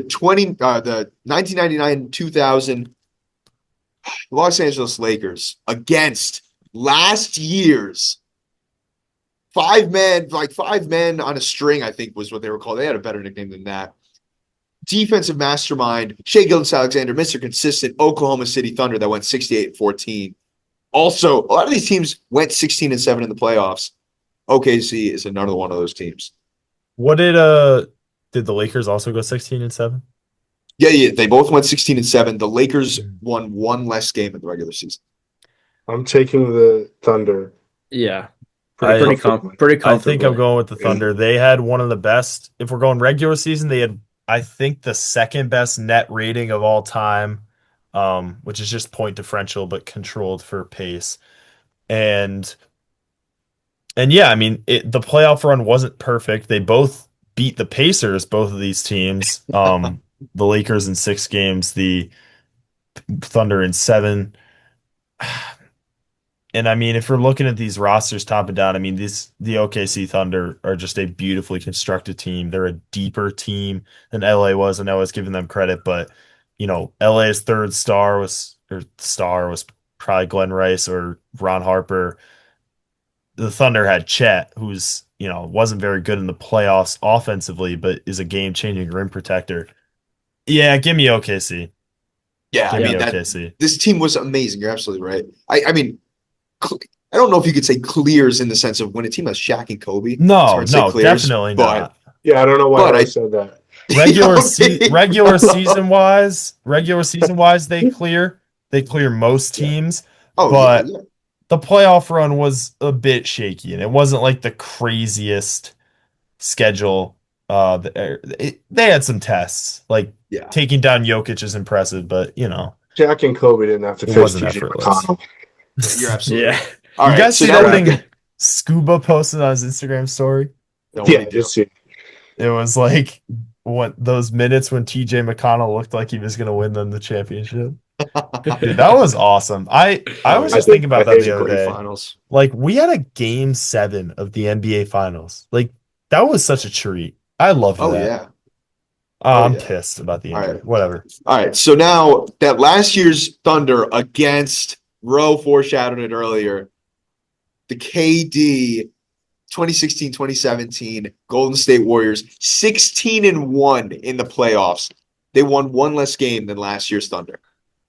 1999-2000 Los Angeles Lakers against last year's 5 men on a string, I think was what they were called. They had a better nickname than that. Defensive mastermind, Shea Gilgeous-Alexander, Mr. Consistent, Oklahoma City Thunder that went 68-14. Also, a lot of these teams went 16-7 in the playoffs. OKC is another one of those teams. What did the Lakers also go 16-7? Yeah, they both went 16-7. The Lakers won 1 less game in the regular season. I'm taking the Thunder. Yeah. I Pretty comfortable. I think I'm going with the Thunder. They had one of the best. If we're going regular season, they had, I think, the second best net rating of all time, which is just point differential but controlled for pace. And yeah, I mean, the playoff run wasn't perfect. They both beat the Pacers, both of these teams. The Lakers in 6 games, the Thunder in 7. And I mean, if we're looking at these rosters top and down, I mean, the OKC Thunder are just a beautifully constructed team. They're a deeper team than LA was, and I was giving them credit, but LA's third star was probably Glenn Rice or Ron Harper. The Thunder had Chet, who's wasn't very good in the playoffs offensively, but is a game-changing rim protector. Yeah, give me OKC. Yeah, Give I me mean OKC. this team was amazing. You're absolutely right. I mean, I don't know if you could say clears in the sense of when a team has Shaq and Kobe. No, definitely not. Yeah, I don't know why I said that. Regular season wise, they clear most teams. Oh, but yeah. The playoff run was a bit shaky, and it wasn't like the craziest schedule. They had some tests, like taking down Jokic is impressive, but Shaq and Kobe didn't have to face TJ McConnell. You're absolutely right. All right, guys see that thing Scuba posted on his Instagram story? Yeah, just see. It was like those minutes when TJ McConnell looked like he was going to win them the championship. Dude, that was awesome. I was just thinking about that the other day. Finals. Like, we had a game 7 of the NBA Finals. Like, that was such a treat. I loved that. Yeah. I'm pissed about the injury. Right. Whatever. All right. So now that last year's Thunder against Rowe foreshadowed it earlier, the KD 2016-2017 Golden State Warriors 16-1 in the playoffs. They won one less game than last year's Thunder.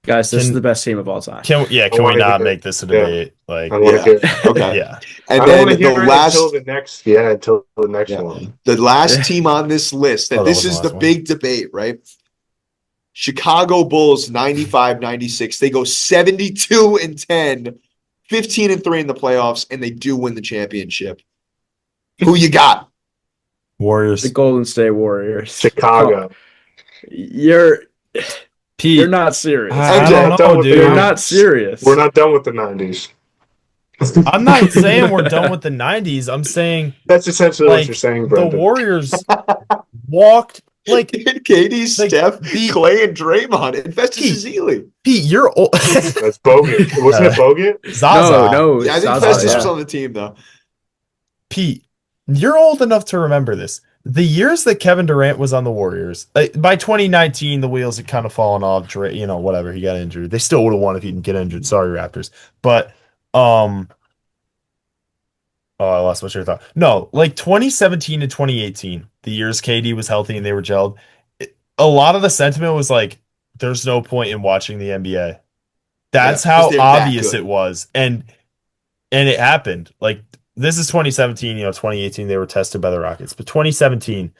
Guys, this is the best team of all time. Can we not make this a debate? Yeah. Like, okay, yeah. And I then until the next one. The last team on this list, and this is the big debate, right? Chicago Bulls 95-96. They go 72-10, 15-3 in the playoffs, and they do win the championship. Who you got? Warriors. The Golden State Warriors. Chicago. You're not serious. I don't know, dude. You're not serious. We're not done with the 90s. I'm not saying we're done with the 90s. I'm saying that's essentially what you're saying, Brendan. The Warriors walked like KD, Steph, Clay, and Draymond. And Festus Ezeli. Pete, you're old. That's Bogut. Wasn't it Bogut? Zaza. No. Yeah, I think Festus was on the team, though. Pete, you're old enough to remember this. The years that Kevin Durant was on the Warriors, by 2019, the wheels had kind of fallen off. Whatever, he got injured. They still would have won if he didn't get injured. Sorry, Raptors. But, I lost my train of thought. No, like 2017 and 2018, the years KD was healthy and they were gelled, a lot of the sentiment was like, there's no point in watching the NBA. That's how obvious it was. And it happened. Like, this is 2017, 2018, they were tested by the Rockets. But 2017,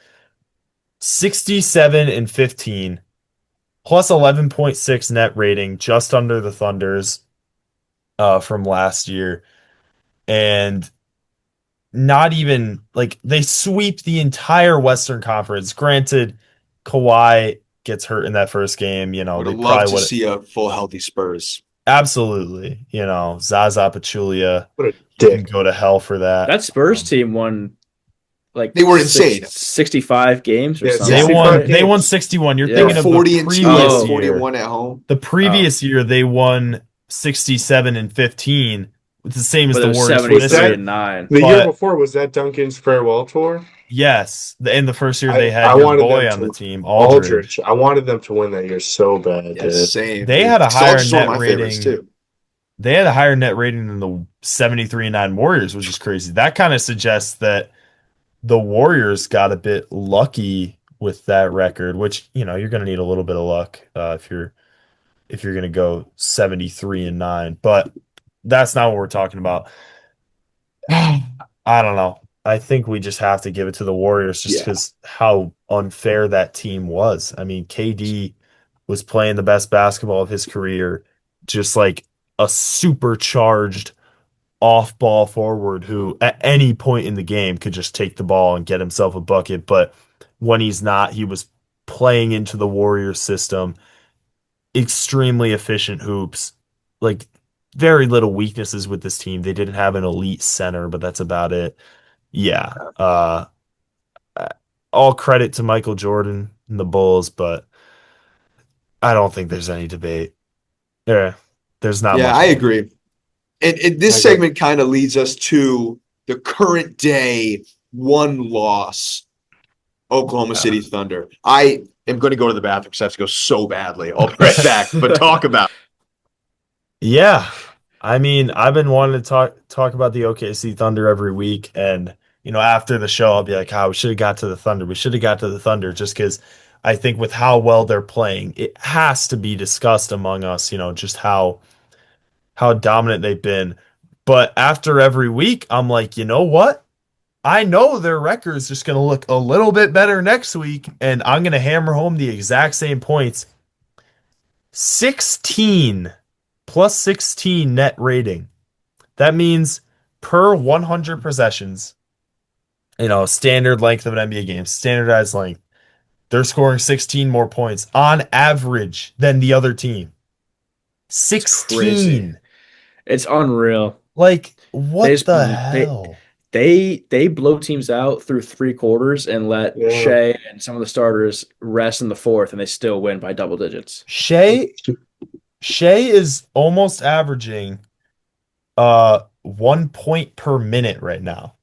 67-15, plus 11.6 net rating, just under the Thunder's from last year. And not even, like, they sweep the entire Western Conference. Granted, Kawhi gets hurt in that first game. Would have loved to see a full healthy Spurs. Absolutely. Zaza Pachulia. What a dick. Can go to hell for that. That Spurs team won they were insane. 65 games or something. They won 61. You're thinking of 40 the previous year. 41 at home. The previous year they won 67-15. It's the same as the Warriors. 73-9. The year before, was that Duncan's farewell tour? Yes. In the first year they had your boy on the team, Aldridge. I wanted them to win that year so bad. Yeah, same. They had a higher net rating too. They had a higher net rating than the 73-9 Warriors, which is crazy. That kind of suggests that the Warriors got a bit lucky with that record, which you're going to need a little bit of luck if you're going to go 73-9. But that's not what we're talking about. I don't know. I think we just have to give it to the Warriors just because how unfair that team was. I mean, KD was playing the best basketball of his career, just like a supercharged off-ball forward who at any point in the game could just take the ball and get himself a bucket. But when he's not, he was playing into the Warriors system, extremely efficient hoops, like very little weaknesses with this team. They didn't have an elite center, but that's about it. Yeah. All credit to Michael Jordan and the Bulls, but I don't think there's any debate. There's not much. I agree. And this segment kind of leads us to the current day 1-loss Oklahoma City Thunder. I am going to go to the bathroom because I have to go so badly. I'll be right back, but talk about it. Yeah. I mean, I've been wanting to talk about the OKC Thunder every week, and after the show, I'll be like, we should have got to the Thunder. We should have got to the Thunder, just because I think with how well they're playing, it has to be discussed among us, just how dominant they've been. But after every week, I'm like, you know what? I know their record is just going to look a little bit better next week, and I'm going to hammer home the exact same points. 16 plus 16 net rating. That means per 100 possessions, standard length of an NBA game, standardized length, they're scoring 16 more points on average than the other team. 16. It's unreal. Like, what the hell? They blow teams out through 3 quarters and let Shea and some of the starters rest in the 4th, and they still win by double digits. Shea is almost averaging 1 point per minute right now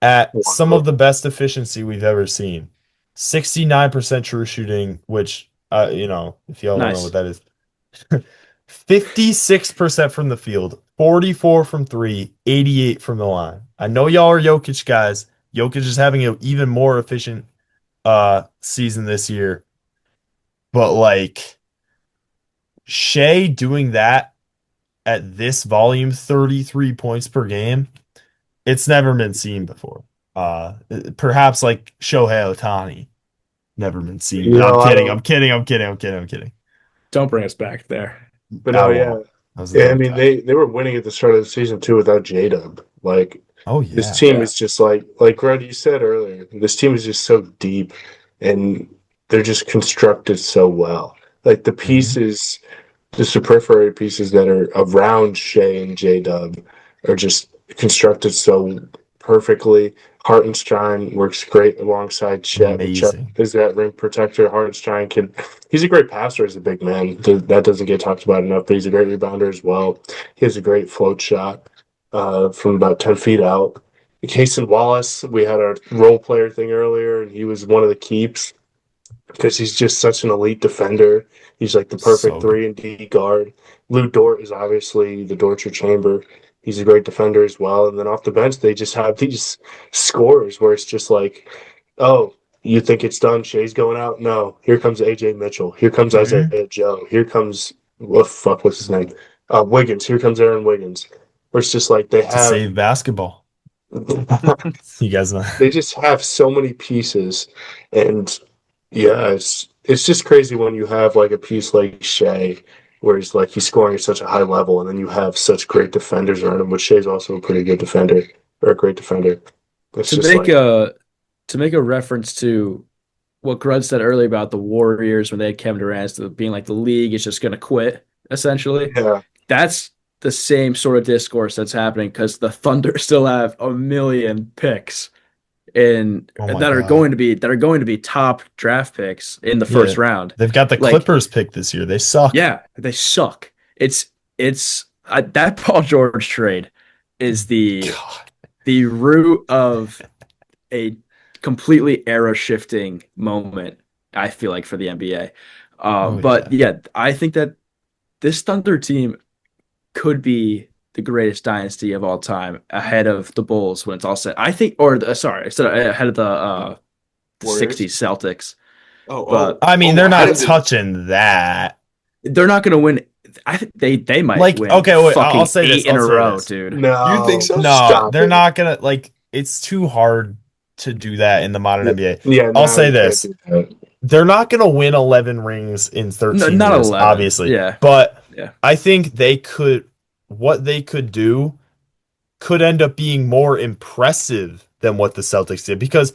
at some of the best efficiency we've ever seen. 69% true shooting, which if y'all don't know what that is. 56% from the field, 44 from 3, 88 from the line. I know y'all are Jokic guys. Jokic is having an even more efficient season this year. But like Shea doing that at this volume, 33 points per game, it's never been seen before. Perhaps like Shohei Ohtani. Never been seen. I'm kidding. Don't bring us back there. But I mean, they were winning at the start of the season too without J-Dub. Like, this team is just like Red, you said earlier, this team is just so deep and they're just constructed so well. Like the pieces, the superfluous pieces that are around Shea and J-Dub are just constructed so perfectly. Hartenstein works great alongside Chet. Chet is that rim protector. Hartenstein he's a great passer as a big man. That doesn't get talked about enough, but he's a great rebounder as well. He has a great float shot from about 10 feet out. Cason Wallace, we had our role player thing earlier, and he was one of the keeps because he's just such an elite defender. He's like the perfect 3 and D guard. Lou Dort is obviously the Dortcher Chamber. He's a great defender as well. And then off the bench, they just have these scores where it's just like, oh, you think it's done? Shea's going out? No. Here comes A.J. Mitchell. Here comes Isaiah Joe. Here comes, what's his name? Wiggins. Here comes Aaron Wiggins. Where it's just like they have... To save basketball. You guys know. They just have so many pieces. And, yeah, it's just crazy when you have like a piece like Shea, where he's scoring at such a high level, and then you have such great defenders around him, which Shea's also a pretty good defender, or a great defender. To make a reference to what Grud said earlier about the Warriors when they had Kevin Durant being like the league is just going to quit, essentially. Yeah. That's the same sort of discourse that's happening because the Thunder still have a million picks that are going to be top draft picks in the first round. They've got the Clippers pick this year. They suck. Yeah, they suck. It's that Paul George trade is the root of a completely era shifting moment. I feel like for the NBA. I think that this Thunder team could be the greatest dynasty of all time, ahead of the Bulls when it's all said. I think, ahead of the 60s Celtics. I mean, they're not touching that. They're not going to win. I think they might win. Okay, wait, I'll say 8 in a row, dude. No, you think so? No, they're not going to. It's too hard to do that in the modern NBA. Yeah, I'll say this: they're not going to win 11 rings in 13 not years, 11, obviously. Yeah, but I think they could. What they could do could end up being more impressive than what the Celtics did, because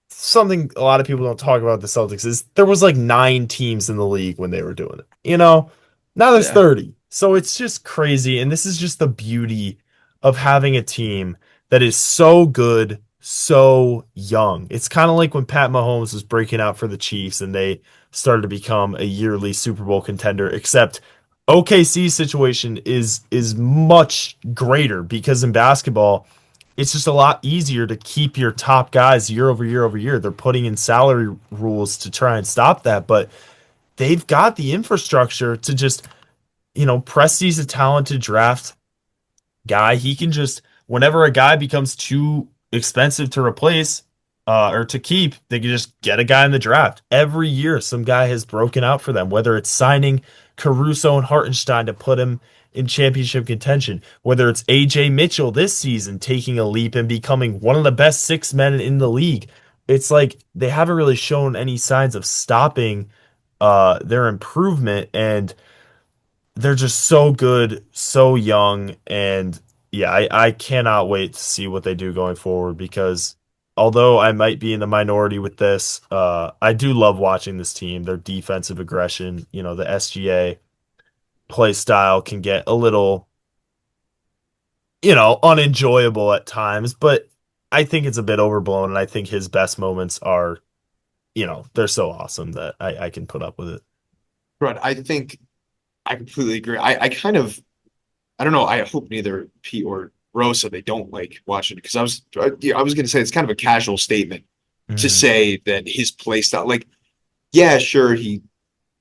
something a lot of people don't talk about the Celtics is there was 9 teams in the league when they were doing it. Now there's 30. So it's just crazy. And this is just the beauty of having a team that is so good, so young. It's kind of like when Pat Mahomes was breaking out for the Chiefs and they started to become a yearly Super Bowl contender, except OKC situation is much greater because in basketball, it's just a lot easier to keep your top guys year over year over year. They're putting in salary rules to try and stop that, but they've got the infrastructure to just, Presti's a talented draft guy. He can just, whenever a guy becomes too expensive to replace or to keep, they can just get a guy in the draft. Every year, some guy has broken out for them, whether it's signing Caruso and Hartenstein to put him in championship contention, whether it's AJ Mitchell this season taking a leap and becoming one of the best six men in the league. It's like they haven't really shown any signs of stopping their improvement, and they're just so good, so young, and yeah, I cannot wait to see what they do going forward because although I might be in the minority with this, I do love watching this team. Their defensive aggression, the SGA play style can get a little, unenjoyable at times, but I think it's a bit overblown, and I think his best moments are, they're so awesome that I can put up with it. But I think I completely agree. I don't know. I hope neither Pete or Rosa they don't like watching it because I was going to say it's kind of a casual statement to say that his play style, like, yeah, sure, he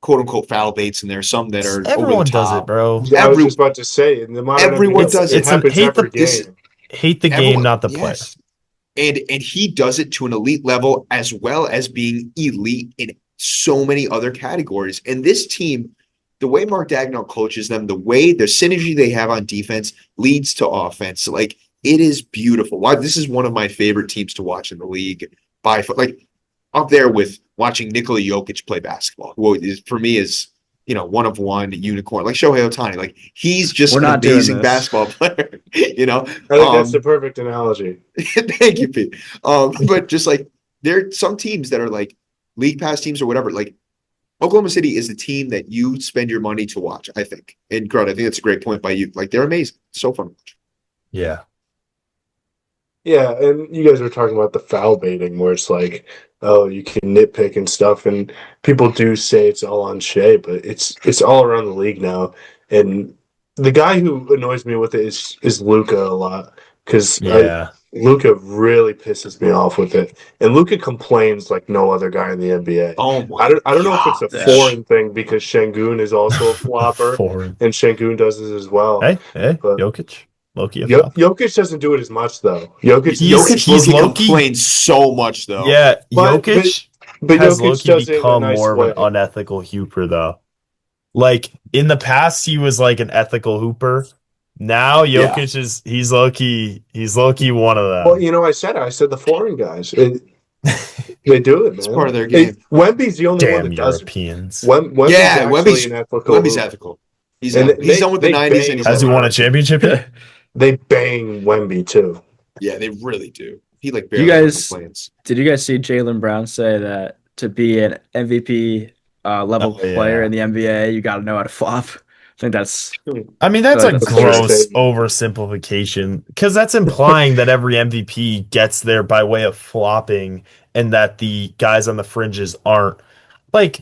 quote unquote foul baits, and there's some that are Everyone over the does top. it, bro. Yeah, I was just about to say in the modern Everyone NBA, does it it. happens hate every game. Hate the game, not the player. Yes. And he does it to an elite level as well as being elite in so many other categories. And this team, the way Mark Dagnall coaches them, the way the synergy they have on defense leads to offense, like it is beautiful. Why this is one of my favorite teams to watch in the league by like up there with watching Nikola Jokic play basketball, who is for me is one of one unicorn, like Shohei Ohtani. Like he's just an amazing basketball player. I think that's the perfect analogy. Thank you, Pete. But just like there are some teams that are like league pass teams or whatever. Like Oklahoma City is the team that you spend your money to watch, I think. And Grud, I think that's a great point by you. Like they're amazing. So fun to watch. Yeah. Yeah, and you guys were talking about the foul baiting where it's like, oh, you can nitpick and stuff, and people do say it's all on Shea, but it's all around the league now. And the guy who annoys me with it is Luca a lot because Luca really pisses me off with it, and Luca complains like no other guy in the NBA. Oh my! I don't know if it's a foreign thing because Şengün is also a flopper, and Şengün does this as well. Hey, but Jokic. Loki a flop. Jokic doesn't do it as much though. Jokic complains so much though. Yeah, Jokic but has Jokic Loki become more of an unethical hooper though. Like in the past, he was like an ethical hooper. Now Jokic is he's Loki one of them. Well, I said the foreign guys. They do it, man. It's part of their game. Wemby's the only one that Europeans. Wemby's ethical. He's done with the 90s. And has he won a championship yet? They bang Wemby too. Yeah, they really do. He like barely complains. Did you guys see Jaylen Brown say that to be an MVP level player in the NBA, you got to know how to flop? I think that's. I mean, that's a gross oversimplification because that's implying that every MVP gets there by way of flopping, and that the guys on the fringes aren't. Like,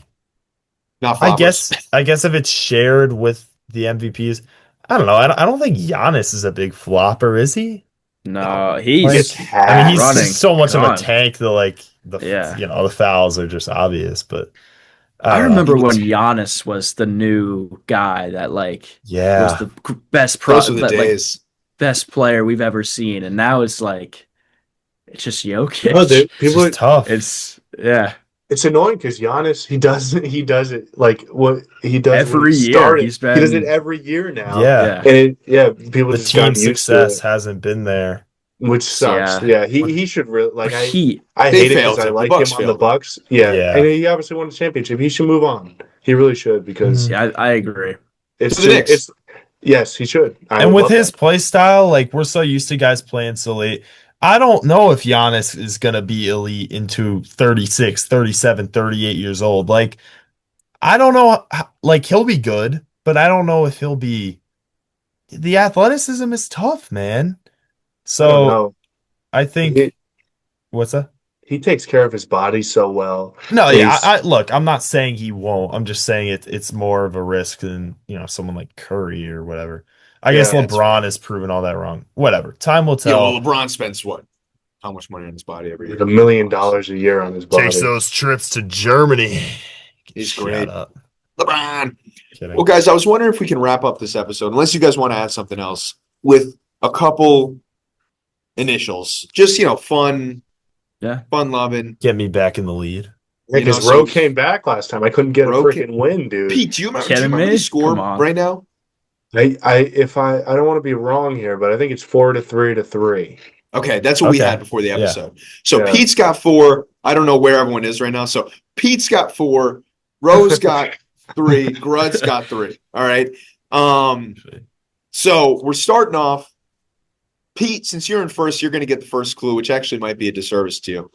not floppers. I guess if it's shared with the MVPs. I don't know. I don't think Giannis is a big flopper, is he? No, he's. He's so much of a tank that the fouls are just obvious. But I remember when Giannis was the new guy that was the best player we've ever seen, and now it's like it's just Jokic. Oh, people are tough. It's annoying because Giannis, he does it like what he does every year. He does it every year now. Yeah. And people the just team success hasn't been there, which sucks. Yeah, he should really like. I hate it because I like him on the Bucks. Yeah, and he obviously won the championship. He should move on. He really should because I agree. Yes, he should. And with his play style, like we're so used to guys playing so late. I don't know if Giannis is going to be elite into 36, 37, 38 years old. Like, I don't know. Like, he'll be good, but I don't know if he'll be. The athleticism is tough, man. So I think. What's that? he takes care of his body so well. No, yeah. Look, I'm not saying he won't. I'm just saying it's more of a risk than someone like Curry or whatever. I guess LeBron has proven all that wrong. Whatever. Time will tell. Yeah, well, LeBron spends what? How much money on his body every year? $1 million a year on his body. Takes those trips to Germany. He's great. Up. LeBron. Well, guys, I was wondering if we can wrap up this episode, unless you guys want to add something else, with a couple initials. Just, fun. Yeah. Fun loving. Get me back in the lead. Because Rowe came back last time. I couldn't get a freaking win, dude. Pete, do you remember the score right now? I don't want to be wrong here, but I think it's 4-3 to 3. Okay, that's what we had before the episode. Yeah. So Pete's got 4. I don't know where everyone is right now. So Pete's got 4. Rowe's got 3. Grud's got 3. All right. So we're starting off. Pete, since you're in first, you're going to get the first clue, which actually might be a disservice to you.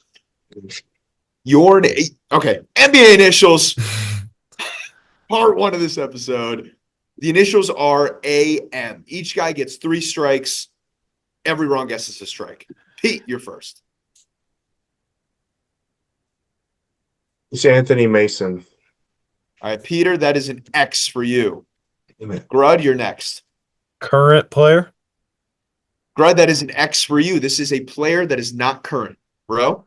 NBA initials. Part 1 of this episode. The initials are AM. Each guy gets 3 strikes. Every wrong guess is a strike. Pete, you're first. It's Anthony Mason. All right, Peter, that is an X for you. Grud, you're next. Current player? Grud, that is an X for you. This is a player that is not current. Bro?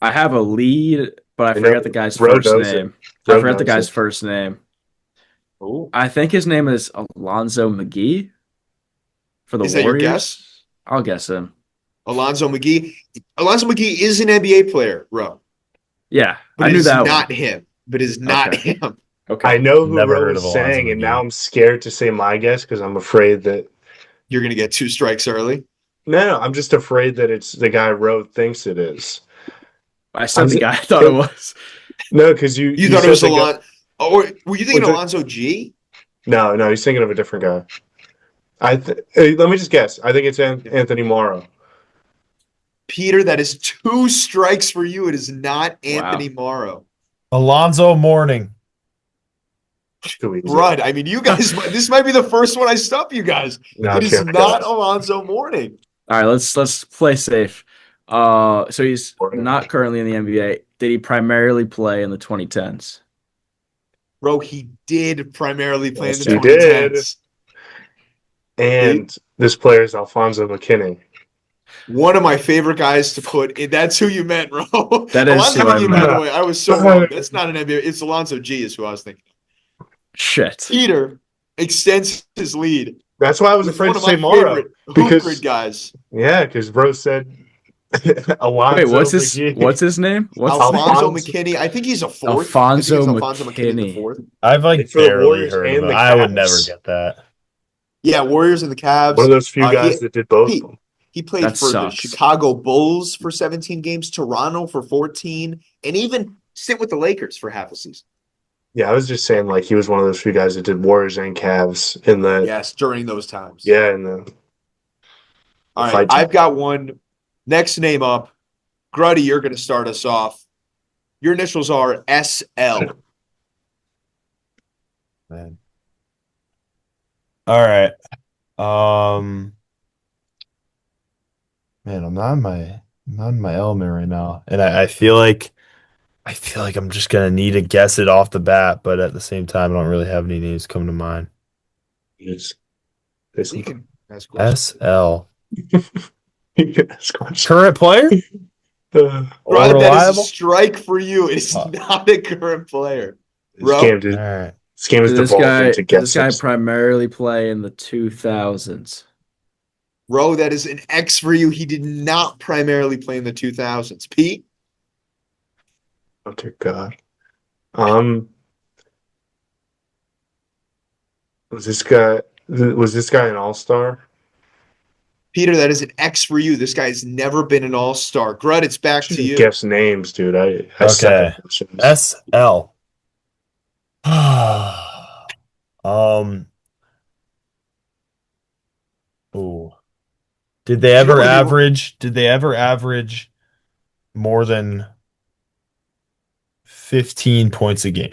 I have a lead, but I forgot the guy's first name. I forgot the guy's first name. Ooh. I think his name is Alonzo McGee for the Warriors. Is that your guess? I'll guess him. Alonzo McGee. Alonzo McGee is an NBA player, bro. Yeah, but I knew that. Not him. But it's not him. Okay. I know who Rowe was saying, and now I'm scared to say my guess because I'm afraid that you're going to get 2 strikes early. No, I'm just afraid that it's the guy Rowe thinks it is. I said the guy I thought it was. No, because you thought it was Alonzo. Or were you thinking Alonzo G? No, he's thinking of a different guy. Let me just guess. I think it's Anthony Morrow. Peter, that is 2 strikes for you. It is not Anthony Morrow. Alonzo Mourning. Right. I mean, you guys, this might be the first one I stump you guys. It is not Alonzo Mourning. All right, let's play safe. So he's not currently in the NBA. Did he primarily play in the 2010s? Bro, he did primarily play in the 2010s. And this player is Alfonso McKinney. One of my favorite guys to put in. That's who you meant, bro. That is who I meant. By the way, I was so wrong. That's not an NBA. It's Alonzo G is who I was thinking. Shit. Peter extends his lead. That's why I was afraid to say Morrow. Because guys. Yeah, because bro said Alonzo. Wait, what's his name? Alfonso McKinney. I think he's a 4th. Alfonso McKinney. I've barely heard of him. I would never get that. Yeah, Warriors and the Cavs. One of those few guys that did both of them. He played for the Chicago Bulls for 17 games, Toronto for 14, and even stint with the Lakers for half a season. Yeah, I was just saying, he was one of those few guys that did Warriors and Cavs in the... Yes, during those times. Yeah, in the... All right, I've got one. Next name up. Gruddy, you're going to start us off. Your initials are SL. Man. All right. Man, I'm not in my element right now, and I feel like I'm just gonna need to guess it off the bat, but at the same time, I don't really have any names come to mind. Yes. You can ask questions. SL. You can ask questions. Current player? Right, that is a strike for you. It's not a current player. Bro. This game is devolved into guesses. This guy primarily play in the 2000s. Bro, that is an X for you. He did not primarily play in the 2000s. Pete? Oh, dear God. Was this guy an all-star? Peter, that is an X for you. This guy's never been an all-star. Grud, it's back to you. Guess names, dude. Okay. SL. Ooh. Did they ever average more than 15 points a game?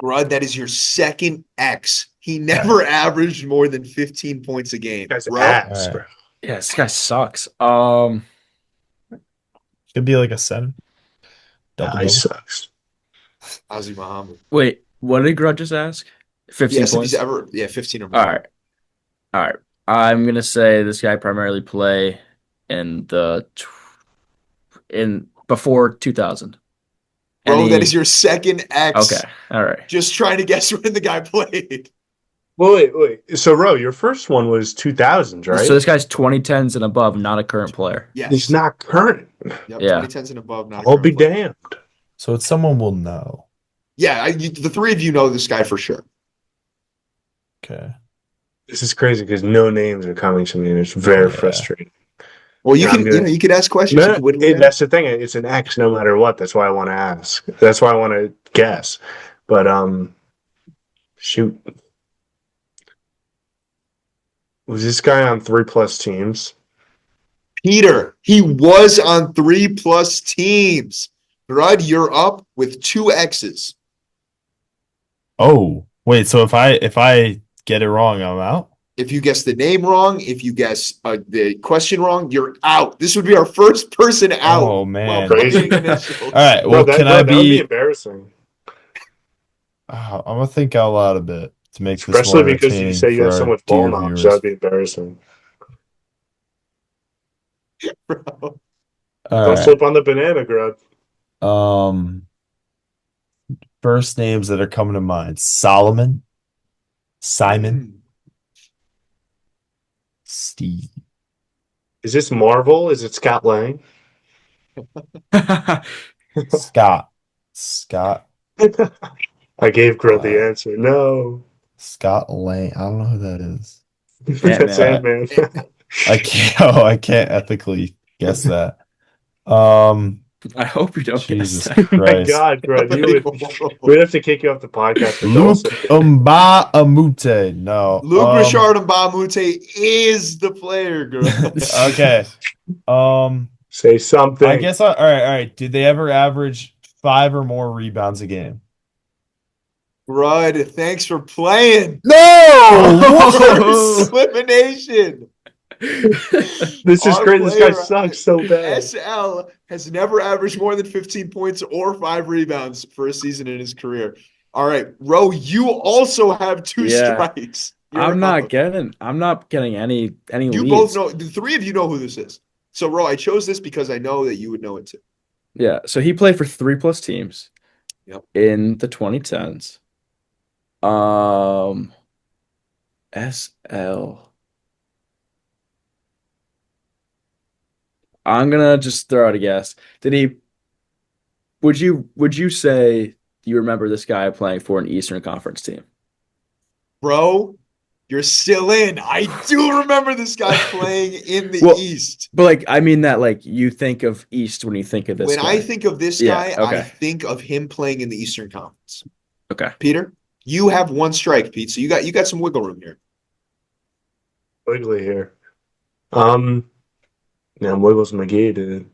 Grud, that is your second X. He never averaged more than 15 points a game. Bro. Yeah, this guy sucks. Could be like a center. He Double. sucks. Ozzy Muhammad. Wait, what did Grud just ask? 15 Yes, if points? he's ever 15 or more. All right. All right. I'm going to say this guy primarily play in before 2000. Bro, that is your second X. Okay. All right. Just trying to guess when the guy played. Well, wait. So, Ro, your first one was 2000s, right? So this guy's 2010s and above, not a current player. Yes. He's not current. Yep, Yeah. 2010s and above, not a I'll current be player. damned. So it's someone we'll know. Yeah, the three of you know this guy for sure. Okay. This is crazy because no names are coming to me, and it's very frustrating. Well, you could ask questions. No, that's the thing. It's an X no matter what. That's why I want to ask. That's why I want to guess. But shoot, was this guy on 3+ teams? Peter, he was on 3+ teams. Grud, you're up with 2 X's. Oh, wait. So if I get it wrong, I'm out? If you guess the name wrong, if you guess the question wrong, you're out. This would be our first person out. Oh, man. Crazy. All right. Well, that would be embarrassing. I'm going to think out loud a bit to make this Especially more because you say you have so much ball knowledge. That would be embarrassing. Don't slip on the banana, Grud. First names that are coming to mind: Solomon, Simon, Steve. Is this Marvel? Is it Scott Lang? Scott. I gave Grud the answer. No. Scott Lang. I don't know who that is. That's Ant-Man. I can't ethically guess that. I hope you don't Jesus guess that. Christ. Oh my God, Grud, we'd have to kick you off the podcast. Luke Mbamute. No. Luke Richard Mbamute is the player, Grud. Okay. Say something. I guess. All right. Did they ever average 5 or more rebounds a game? Grud, thanks for playing. No! Elimination. This is great. This guy sucks so bad. SL has never averaged more than 15 points or 5 rebounds for a season in his career. All right, Ro, you also have 2 strikes. I'm not getting any You leads. both know. The 3 of you know who this is. So, Ro, I chose this because I know that you would know it too. Yeah, so he played for 3+ teams. Yep. In the 2010s. SL. I'm gonna just throw out a guess. Would you say you remember this guy playing for an Eastern Conference team? Bro, you're still in. I do remember this guy playing in the East. But I mean that you think of East when you think of this when guy. I think of this guy, okay. I think of him playing in the Eastern Conference. Okay. Peter, you have 1 strike, Pete. So you got some wiggle room here. Wiggly here. Yeah, Wiggles McGee, dude.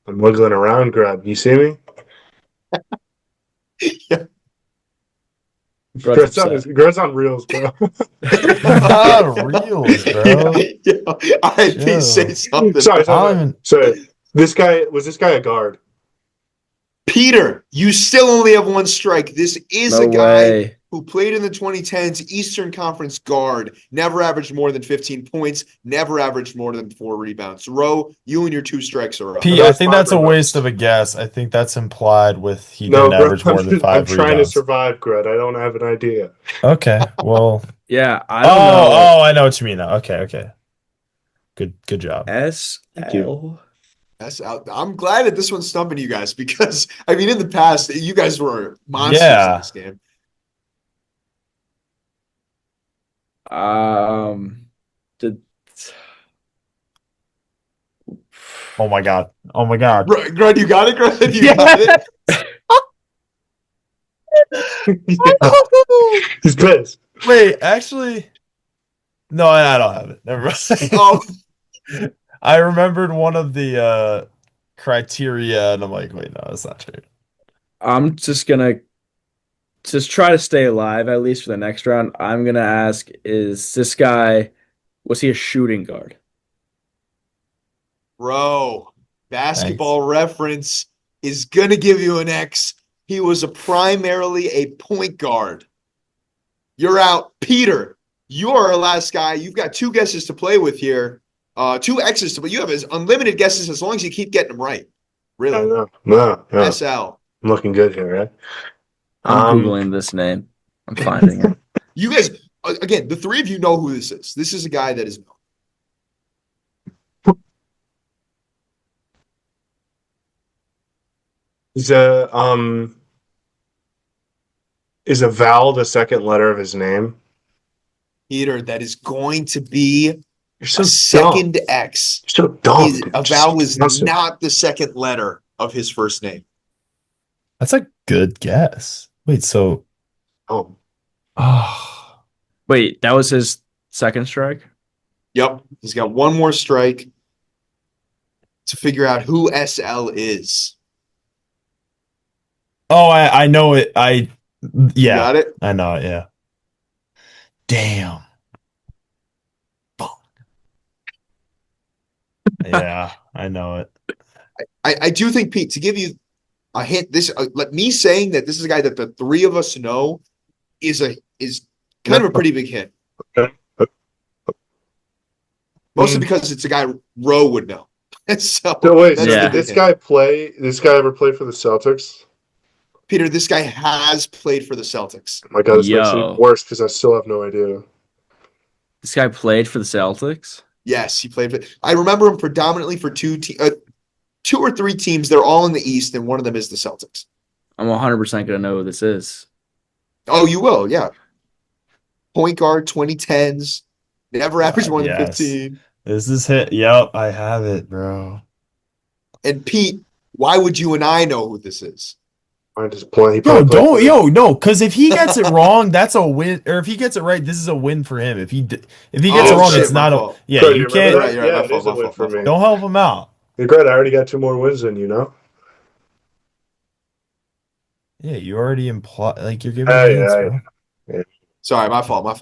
I'm wiggling around, Grub. You see me? Yeah. Grad's on reels, bro. Not reels, bro. Yeah. I say something. Sorry. So this guy a guard? Peter, you still only have 1 strike. This is a guy who played in the 2010s Eastern Conference guard, never averaged more than 15 points, never averaged more than 4 rebounds. Ro, you and your 2 strikes are up. Pete, I think that's a waste of a guess. I think that's implied with he didn't average more than 5 rebounds. I'm trying to survive, Grud. I don't have an idea. Okay, well. Yeah, I don't know. Oh, I know what you mean now. Okay. Good job. Thank you. I'm glad that this one's stumping you guys because, I mean, in the past, you guys were monsters in this game. Oh my God. Grud, you got it, Grud? You got it? He's pissed. Wait, actually, no, I don't have it. Never mind. Oh. I remembered one of the criteria, and I'm like, wait, no, that's not true. I'm just gonna try to stay alive at least for the next round. I'm gonna ask: was he a shooting guard? Bro, basketball reference is going to give you an X. He was primarily a point guard. You're out. Peter, you're our last guy. You've got 2 guesses to play with here. 2 X's, but you have as unlimited guesses as long as you keep getting them right. Really? No. SL. I'm looking good here, right? I'm Googling this name. I'm finding it. You guys, again, the 3 of you know who this is. This is a guy that is known. Is a vowel the second letter of his name? Peter, that is going to be You're so a second dumb. X. You're so dumb. A vowel is not the second letter of his first name. That's a good guess. Wait, so Oh. Wait, that was his second strike? Yep. He's got 1 more strike to figure out who SL is. Oh, I know it. You got it? I know it, yeah. Damn. Yeah, I know it. I do think, Pete, to give you a hint, me saying that this is a guy that the 3 of us know is kind of a pretty big hint. Okay. Mostly because it's a guy Roe would know. So wait, Yeah. did this guy ever play for the Celtics? Peter, this guy has played for the Celtics. Oh my God, this makes it even worse because I still have no idea. This guy played for the Celtics? Yes, he played for. I remember him predominantly for 2 or 3 teams. They're all in the East, and one of them is the Celtics. I'm 100% going to know who this is. Oh, you will, yeah. Point guard, 2010s. Never averaged more than 15. This is hit. Yep, I have it, bro. And Pete, why would you and I know who this is? I just play. No, because if he gets it wrong, that's a win. Or if he gets it right, this is a win for him. If he gets it wrong, it's not a. Yeah, so you can't. Right, it is a win for me. Don't help him out. You're great. I already got 2 more wins than you know. Yeah, you already imply like you're giving me hints, bro. Yeah. Sorry, my fault. Let's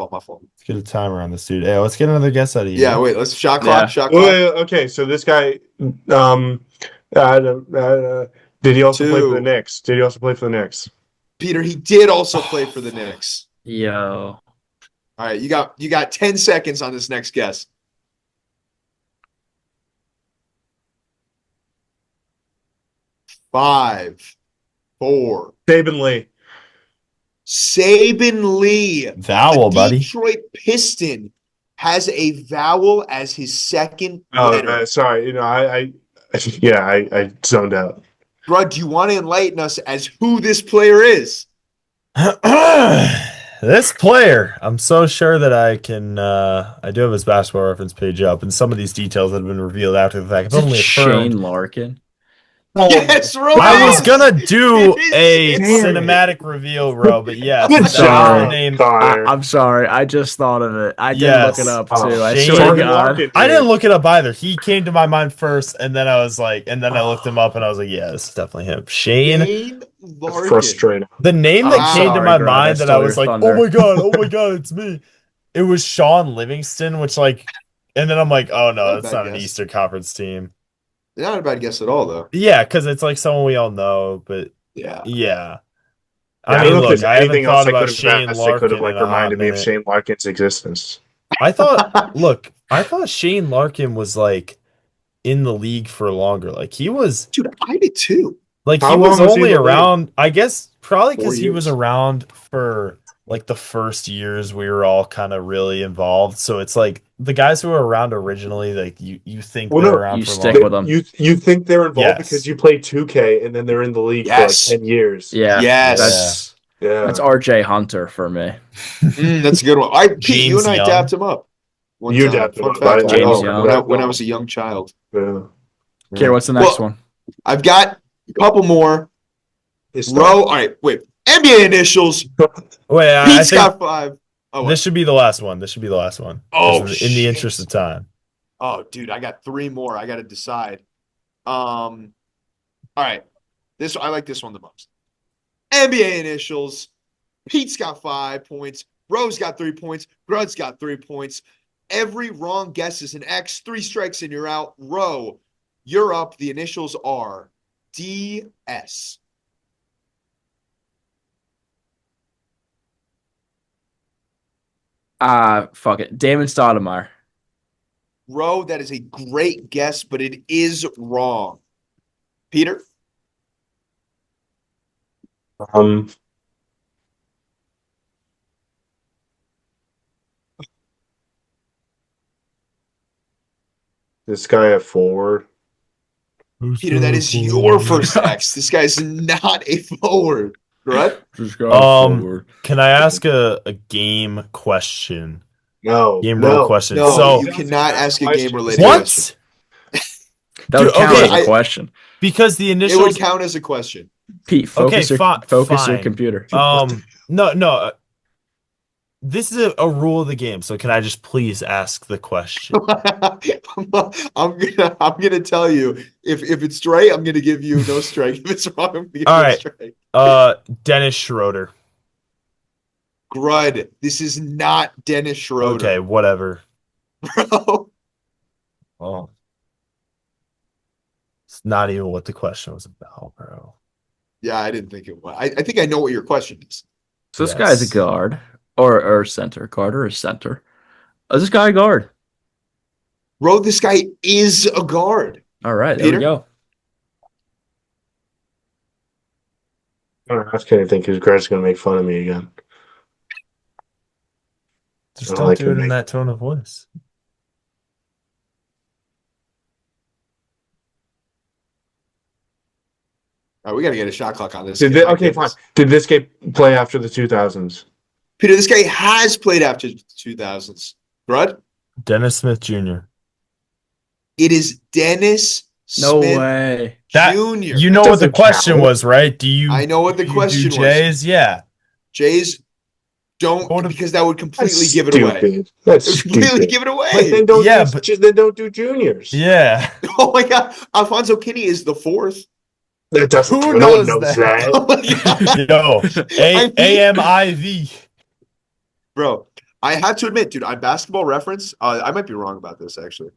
get a timer on this dude. Hey, let's get another guess out of you. Yeah, wait, let's shot clock. Wait, okay, so this guy, did he also play for the Knicks? Peter, he did also play for the Knicks. Yo. All right, you got 10 seconds on this next guess. 5, 4. Saban Lee. Vowel, buddy. Detroit Piston has a vowel as his second letter. Sorry, I zoned out. Bro, do you want to enlighten us as who this player is? This player, I'm so sure that I can. I do have his basketball reference page up, and some of these details have been revealed after the fact. It's only Shane Larkin. Yes, Rose. I was gonna do a cinematic reveal, bro, but yes, that's the name. I'm sorry, I just thought of it. I didn't look it up too. I swear to God, I didn't look it up either. He came to my mind first, and then I was like, and then I looked him up, and I was like, yeah, this is definitely him. Shane Larkin. Frustrating. The name that came to my mind that I was like, thunder. oh my god, it's me. It was Sean Livingston, which like, and then I'm like, oh no, that's not an Eastern Conference team. Not a bad guess at all, though. Yeah, because it's like someone we all know, but yeah. I mean, look, I haven't thought about Shane Larkin. Could have like reminded me of Shane Larkin's existence. I thought Shane Larkin was like in the league for longer. Like he was, dude. I did too. Like he was only around. I guess probably because he was around for like the first years we were all kind of really involved. So it's like the guys who were around originally, like you think they're around you for stick long. with them. You think they're involved because you play 2K and then they're in the league for like 10 years. Yeah. Yes. That's RJ Hunter for me. That's a good one. Pete, you and I dapped him up. You dapped him up. When I was a young child. Yeah. Kieran, what's the next one? I've got a couple more. All right, wait. NBA initials. Wait, Pete's got 5. Oh, this should be the last one. Oh, in the interest of time. Oh, dude, I got 3 more. I got to decide. All right. I like this one the most. NBA initials. Pete's got 5 points. Rose got 3 points. Grud's got 3 points. Every wrong guess is an X. 3 strikes and you're out. Row, You're up. The initials are DS. Fuck it. Damon Stoudemire. Bro, that is a great guess, but it is wrong. Peter? This guy a forward. Peter, that is your first X. This guy's not a forward. Right? Can I ask a game question? No. Game rule question. No, so you cannot ask a game related question. That would count as a question. Because the initials it would count as a question. Pete, focus your computer. No. This is a rule of the game, so can I just please ask the question? I'm gonna tell you if it's straight, I'm gonna give you no strike. If it's wrong, I'm gonna give you strike. Dennis Schroeder. Grud. This is not Dennis Schroeder. Okay, whatever. Bro. Oh. It's not even what the question was about, bro. Yeah, I didn't think it was. I think I know what your question is. So this guy's a guard or center. Guard or a center. Is this guy a guard? Bro, this guy is a guard. All right, Peter? there we go. I don't ask anything because Greg's going to make fun of me again. Just don't do it in that tone of voice. All right, we got to get a shot clock on this. Okay, fine. Did this guy play after the 2000s? Peter, this guy has played after the 2000s. Grud? Dennis Smith Jr. It is Dennis No Smith way. Jr. You know what the question was, right? I know what the question was. Jays? Yeah. Jays don't, because that would completely give it away. That's completely give it away. But then don't do juniors. Yeah. Oh my God. Alfonso Kinney is the fourth. Who knows that? Oh my God. Yo, AMIV. Bro, I have to admit, dude, on Basketball Reference, I might be wrong about this, actually.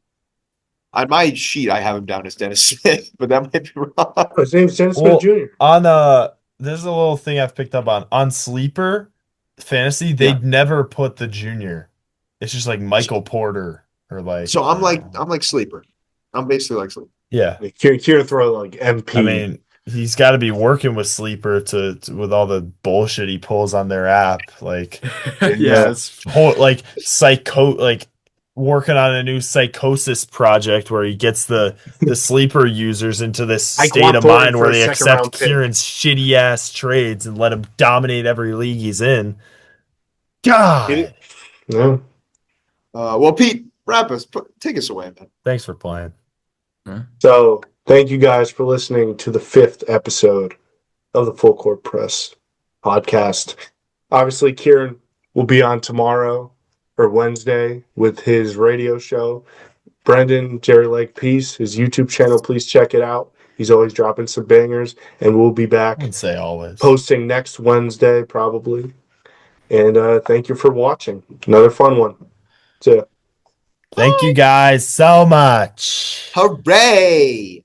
On my sheet, I have him down as Dennis Smith, but that might be wrong. His name's Dennis Smith Jr. There's a little thing I've picked up on Sleeper Fantasy. They'd never put the junior. It's just like Michael Porter or like. So I'm like Sleeper. I'm basically like Sleeper. Yeah. Kieran throw like MP. I mean, he's got to be working with Sleeper to with all the bullshit he pulls on their app, like working on a new psychosis project where he gets the Sleeper users into this state of mind where they accept Kieran's shitty ass trades and let him dominate every league he's in. God. No. Well, Pete, take us away, man. Thanks for playing. So, thank you guys for listening to the 5th episode of the Full Court Press podcast. Obviously, Kieran will be on tomorrow or Wednesday with his radio show. Brendan, Jerry Lake Peace, his YouTube channel, please check it out. He's always dropping some bangers, and we'll be back. I'd say always. Posting next Wednesday, probably. And thank you for watching. Another fun one. See ya. Thank you guys so much. Hooray!